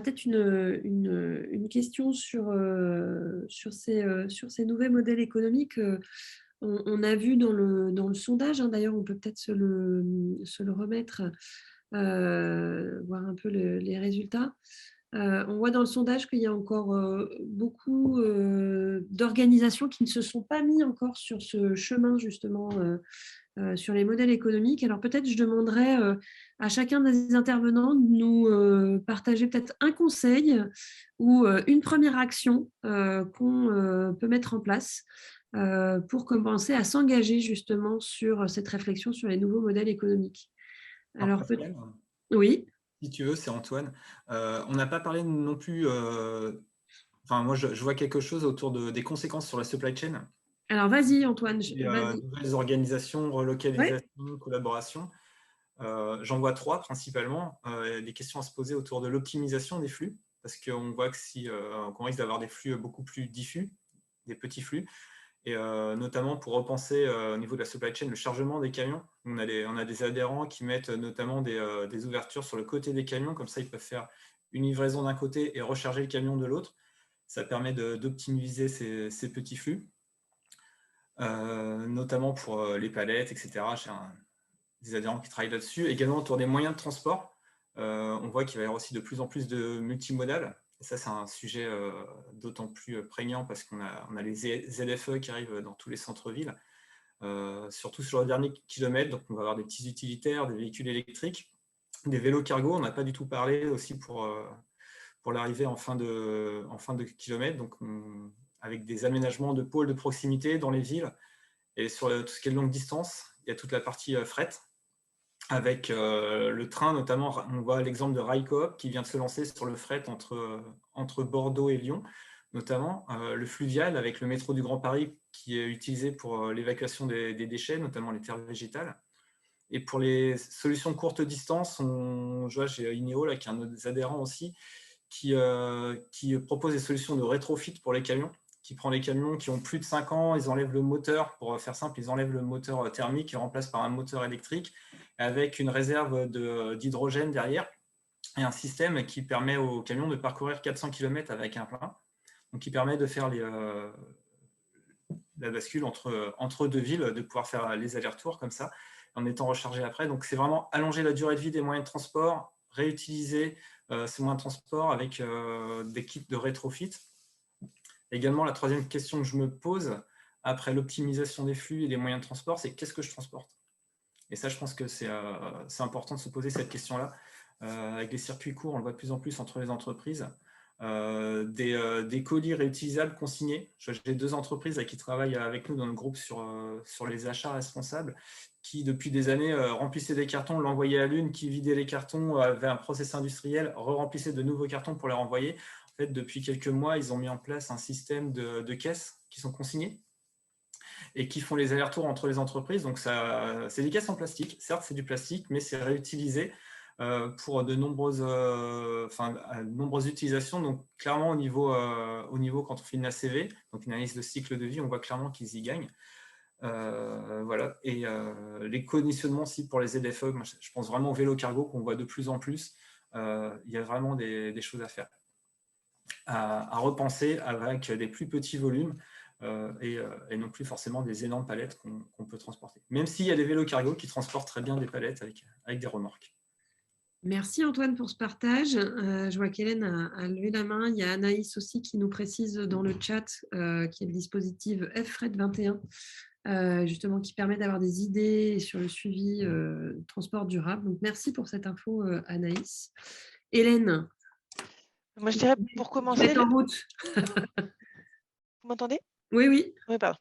peut-être une question sur ces nouveaux modèles économiques. On a vu dans le sondage, hein, d'ailleurs, on peut peut-être se le remettre, voir un peu les résultats. On voit dans le sondage qu'il y a encore beaucoup d'organisations qui ne se sont pas mis encore sur ce chemin, justement, sur les modèles économiques. Alors peut-être je demanderais à chacun des intervenants de nous partager peut-être un conseil ou une première action qu'on peut mettre en place pour commencer à s'engager justement sur cette réflexion sur les nouveaux modèles économiques. Alors, oui. Si tu veux, c'est Antoine. On n'a pas parlé non plus. Moi, je vois quelque chose autour des conséquences sur la supply chain. Alors, vas-y, Antoine. Nouvelles organisations, relocalisation, collaboration. J'en vois 3 principalement. Des questions à se poser autour de l'optimisation des flux, parce qu'on voit qu'on risque d'avoir des flux beaucoup plus diffus, des petits flux. Et notamment pour repenser au niveau de la supply chain, le chargement des camions. On a des adhérents qui mettent notamment des ouvertures sur le côté des camions, comme ça ils peuvent faire une livraison d'un côté et recharger le camion de l'autre. Ça permet d'optimiser ces petits flux, notamment pour les palettes, etc. J'ai des adhérents qui travaillent là-dessus. Également autour des moyens de transport, on voit qu'il va y avoir aussi de plus en plus de multimodal. Et ça, c'est un sujet d'autant plus prégnant parce qu'on a les ZFE qui arrivent dans tous les centres-villes, surtout sur le dernier kilomètre. Donc, on va avoir des petits utilitaires, des véhicules électriques, des vélos cargo. On n'a pas du tout parlé aussi pour l'arrivée en fin de kilomètre. Donc, avec des aménagements de pôles de proximité dans les villes. Et sur tout ce qui est de longue distance, il y a toute la partie fret. Avec le train, notamment, on voit l'exemple de Rail Coop qui vient de se lancer sur le fret entre Bordeaux et Lyon, notamment le fluvial avec le métro du Grand Paris qui est utilisé pour l'évacuation des déchets, notamment les terres végétales. Et pour les solutions courte distance, je vois, j'ai Ineo là, qui est un des adhérents aussi, qui propose des solutions de rétrofit pour les camions, qui prend les camions qui ont plus de 5 ans, ils enlèvent le moteur, pour faire simple, ils enlèvent le moteur thermique et remplacent par un moteur électrique avec une réserve d'hydrogène derrière et un système qui permet aux camions de parcourir 400 km avec un plein, donc qui permet de faire la bascule entre deux villes, de pouvoir faire les allers-retours comme ça, en étant rechargé après. Donc c'est vraiment allonger la durée de vie des moyens de transport, réutiliser ces moyens de transport avec des kits de rétrofit. Également, la troisième question que je me pose, après l'optimisation des flux et des moyens de transport, c'est qu'est-ce que je transporte? Et ça, je pense que c'est important de se poser cette question-là. Avec les circuits courts, on le voit de plus en plus entre les entreprises. Des colis réutilisables consignés. J'ai 2 entreprises qui travaillent avec nous dans le groupe sur les achats responsables, qui depuis des années remplissaient des cartons, l'envoyaient à l'une, qui vidait les cartons, avait un process industriel, remplissait de nouveaux cartons pour les renvoyer. En fait, depuis quelques mois, ils ont mis en place un système de caisses qui sont consignées et qui font les allers-retours entre les entreprises. Donc, c'est des caisses en plastique. Certes, c'est du plastique, mais c'est réutilisé pour de nombreuses utilisations. Donc, clairement, au niveau, quand on fait une ACV, donc une analyse de cycle de vie, on voit clairement qu'ils y gagnent. Voilà. Et les conditionnements aussi pour les ZFE, moi, je pense vraiment au vélo cargo qu'on voit de plus en plus. Il y a vraiment des choses à faire, à repenser avec des plus petits volumes. Et non plus forcément des énormes palettes qu'on peut transporter. Même s'il y a des vélos cargo qui transportent très bien des palettes avec des remorques. Merci Antoine pour ce partage. Je vois qu'Hélène a levé la main. Il y a Anaïs aussi qui nous précise dans le chat qui est le dispositif FFRED 21, justement qui permet d'avoir des idées sur le suivi transport durable. Donc merci pour cette info Anaïs. Hélène. Moi je dirais pour commencer. Vous êtes en route. Vous m'entendez? Oui, oui. Oui, pardon.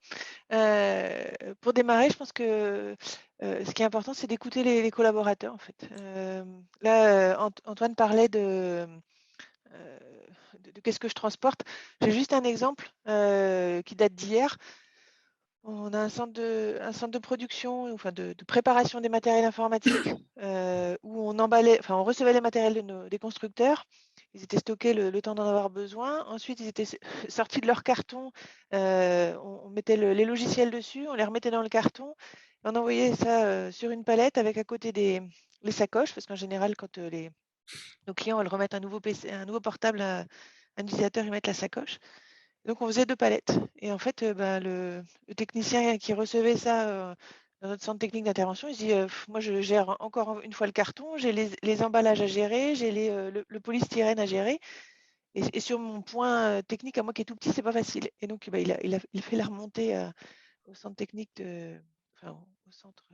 Pour démarrer, je pense que ce qui est important, c'est d'écouter les collaborateurs, en fait. Là, Antoine parlait de qu'est-ce que je transporte. J'ai juste un exemple qui date d'hier. On a un centre de production, enfin de préparation des matériels informatiques où on recevait les matériels des constructeurs. Ils étaient stockés le temps d'en avoir besoin. Ensuite, ils étaient sortis de leur carton. On mettait les logiciels dessus, on les remettait dans le carton. Et on envoyait ça sur une palette avec à côté les sacoches, parce qu'en général, quand nos clients veulent remettre un nouveau portable à un utilisateur, ils mettent la sacoche. Donc, on faisait 2 palettes. Et en fait, le technicien qui recevait ça dans notre centre technique d'intervention, il se dit moi, je gère encore une fois le carton, j'ai les emballages à gérer, j'ai le polystyrène à gérer. Et sur mon point technique à moi qui est tout petit, c'est pas facile. Et donc, il a fait la remontée au centre technique, au centre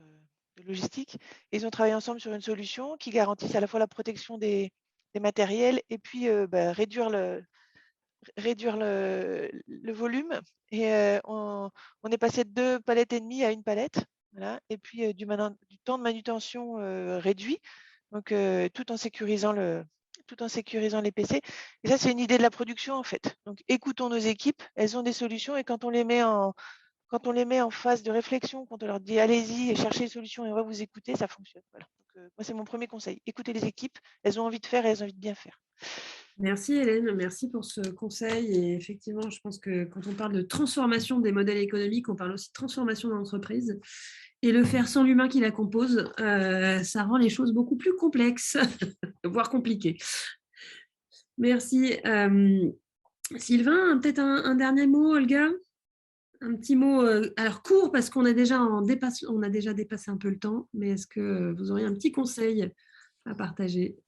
de logistique. Et ils ont travaillé ensemble sur une solution qui garantisse à la fois la protection des matériels et puis réduire le volume. Et on est passé de 2 palettes et demie à 1 palette. Voilà. Et puis du temps de manutention réduit, donc tout en sécurisant les PC. Et ça, c'est une idée de la production, en fait. Donc, écoutons nos équipes, elles ont des solutions, et quand on les met en phase de réflexion, quand on leur dit allez-y et cherchez des solutions et on va vous écouter, ça fonctionne. Voilà. Donc, moi, c'est mon premier conseil. Écoutez les équipes, elles ont envie de faire et elles ont envie de bien faire. Merci Hélène, merci pour ce conseil. Et effectivement, je pense que quand on parle de transformation des modèles économiques, on parle aussi de transformation de l'entreprise. Et le faire sans l'humain qui la compose, ça rend les choses beaucoup plus complexes, voire compliquées. Merci. Sylvain, peut-être un dernier mot, Olga? Un petit mot, alors court parce qu'on a déjà dépassé un peu le temps, mais est-ce que vous auriez un petit conseil à partager?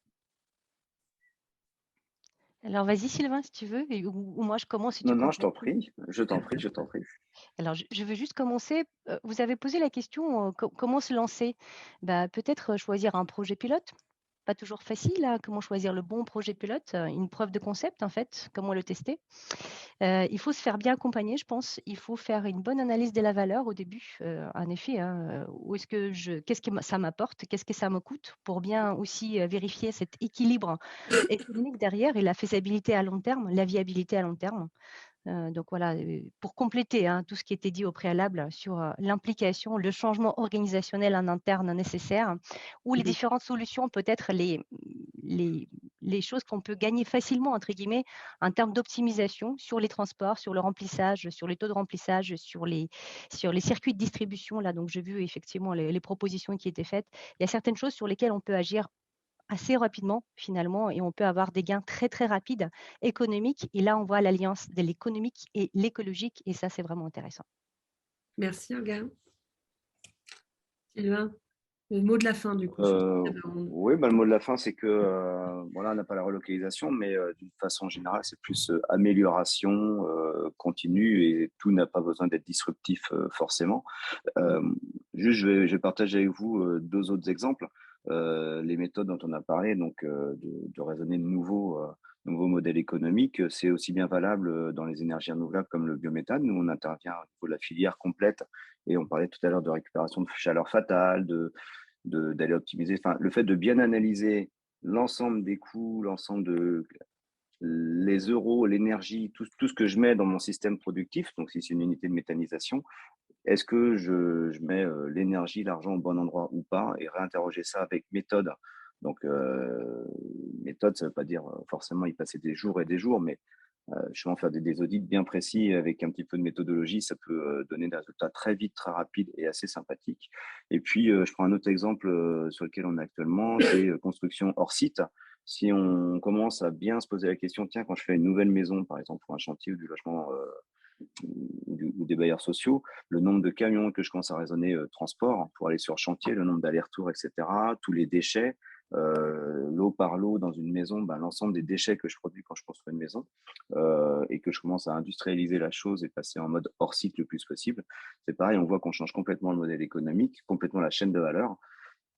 Alors, vas-y, Sylvain, si tu veux, ou moi, je commence si tu Non, je complètes. t'en prie, je t'en prie. Alors, je veux juste commencer. Vous avez posé la question, comment se lancer? Peut-être choisir un projet pilote. Pas toujours facile, hein, comment choisir le bon projet pilote, une preuve de concept, en fait, comment le tester. Il faut se faire bien accompagner, je pense. Il faut faire une bonne analyse de la valeur au début, en effet. Hein, qu'est-ce que ça m'apporte, qu'est-ce que ça me coûte, pour bien aussi vérifier cet équilibre économique derrière et la faisabilité à long terme, la viabilité à long terme. Donc voilà, pour compléter tout ce qui était dit au préalable sur l'implication, le changement organisationnel en interne nécessaire, ou les différentes solutions, peut-être les choses qu'on peut gagner facilement, entre guillemets, en termes d'optimisation sur les transports, sur le remplissage, sur les taux de remplissage, sur les circuits de distribution. Là, donc j'ai vu effectivement les propositions qui étaient faites. Il y a certaines choses sur lesquelles on peut agir assez rapidement finalement, et on peut avoir des gains très très rapides économiques. Et là, on voit l'alliance de l'économique et l'écologique, et ça, c'est vraiment intéressant. Merci, Olga. Sylvain. Le mot de la fin, du coup. Oui, le mot de la fin, c'est que voilà, on n'a pas la relocalisation, mais d'une façon générale, c'est plus amélioration continue et tout n'a pas besoin d'être disruptif forcément. Juste, je vais partager avec vous deux autres exemples. Les méthodes dont on a parlé, donc de raisonner de nouveaux modèles économiques, c'est aussi bien valable dans les énergies renouvelables comme le biométhane. Nous, on intervient au niveau de la filière complète et on parlait tout à l'heure de récupération de chaleur fatale, d'aller optimiser, enfin, le fait de bien analyser l'ensemble des coûts, l'ensemble de les euros, l'énergie, tout ce que je mets dans mon système productif, donc si c'est une unité de méthanisation, est-ce que je mets l'énergie, l'argent au bon endroit ou pas, et réinterroger ça avec méthode. Donc, méthode, ça ne veut pas dire forcément y passer des jours et des jours, mais justement faire des audits bien précis avec un petit peu de méthodologie, ça peut donner des résultats très vite, très rapides et assez sympathiques. Et puis, je prends un autre exemple sur lequel on est actuellement, c'est construction hors site. Si on commence à bien se poser la question, tiens, quand je fais une nouvelle maison, par exemple pour un chantier ou du logement ou des bailleurs sociaux, le nombre de camions que je commence à raisonner transport pour aller sur chantier, le nombre d'allers-retours, etc., tous les déchets, l'eau par l'eau dans une maison, l'ensemble des déchets que je produis quand je construis une maison et que je commence à industrialiser la chose et passer en mode hors site le plus possible, c'est pareil, on voit qu'on change complètement le modèle économique, complètement la chaîne de valeur.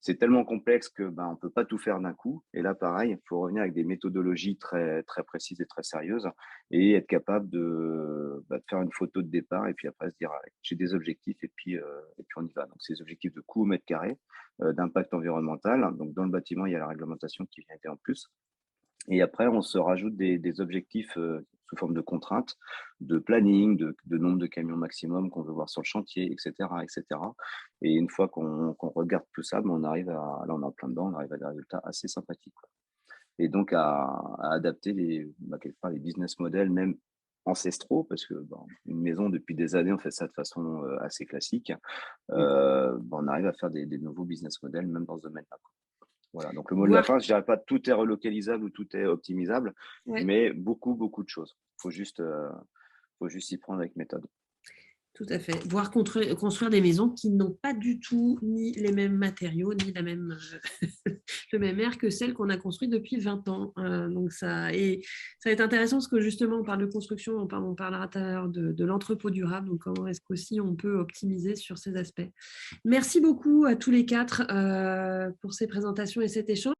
C'est tellement complexe que on ne peut pas tout faire d'un coup. Et là, pareil, il faut revenir avec des méthodologies très, très précises et très sérieuses et être capable de faire une photo de départ et puis après se dire j'ai des objectifs et puis on y va. Donc, c'est des objectifs de coût au mètre carré, d'impact environnemental. Donc, dans le bâtiment, il y a la réglementation qui vient aider en plus. Et après, on se rajoute des objectifs sous forme de contraintes, de planning, de nombre de camions maximum qu'on veut voir sur le chantier, etc., etc. Et une fois qu'on regarde tout ça, on arrive là on est en plein dedans, on arrive à des résultats assez sympathiques, quoi. Et donc à adapter quelque part les business models, même ancestraux, parce que une maison, depuis des années, on fait ça de façon assez classique. On arrive à faire des nouveaux business models, même dans ce domaine-là, quoi. Voilà, donc le mot de la fin, je dirais pas tout est relocalisable ou tout est optimisable, mais beaucoup, beaucoup de choses. Faut juste y prendre avec méthode. Tout à fait. Voire construire des maisons qui n'ont pas du tout ni les mêmes matériaux, ni le même air que celles qu'on a construites depuis 20 ans. Donc ça va être intéressant parce que justement, on parle de construction, on parlera tout à l'heure de l'entrepôt durable, donc comment est-ce qu'aussi on peut optimiser sur ces aspects. Merci beaucoup à tous les quatre pour ces présentations et cet échange.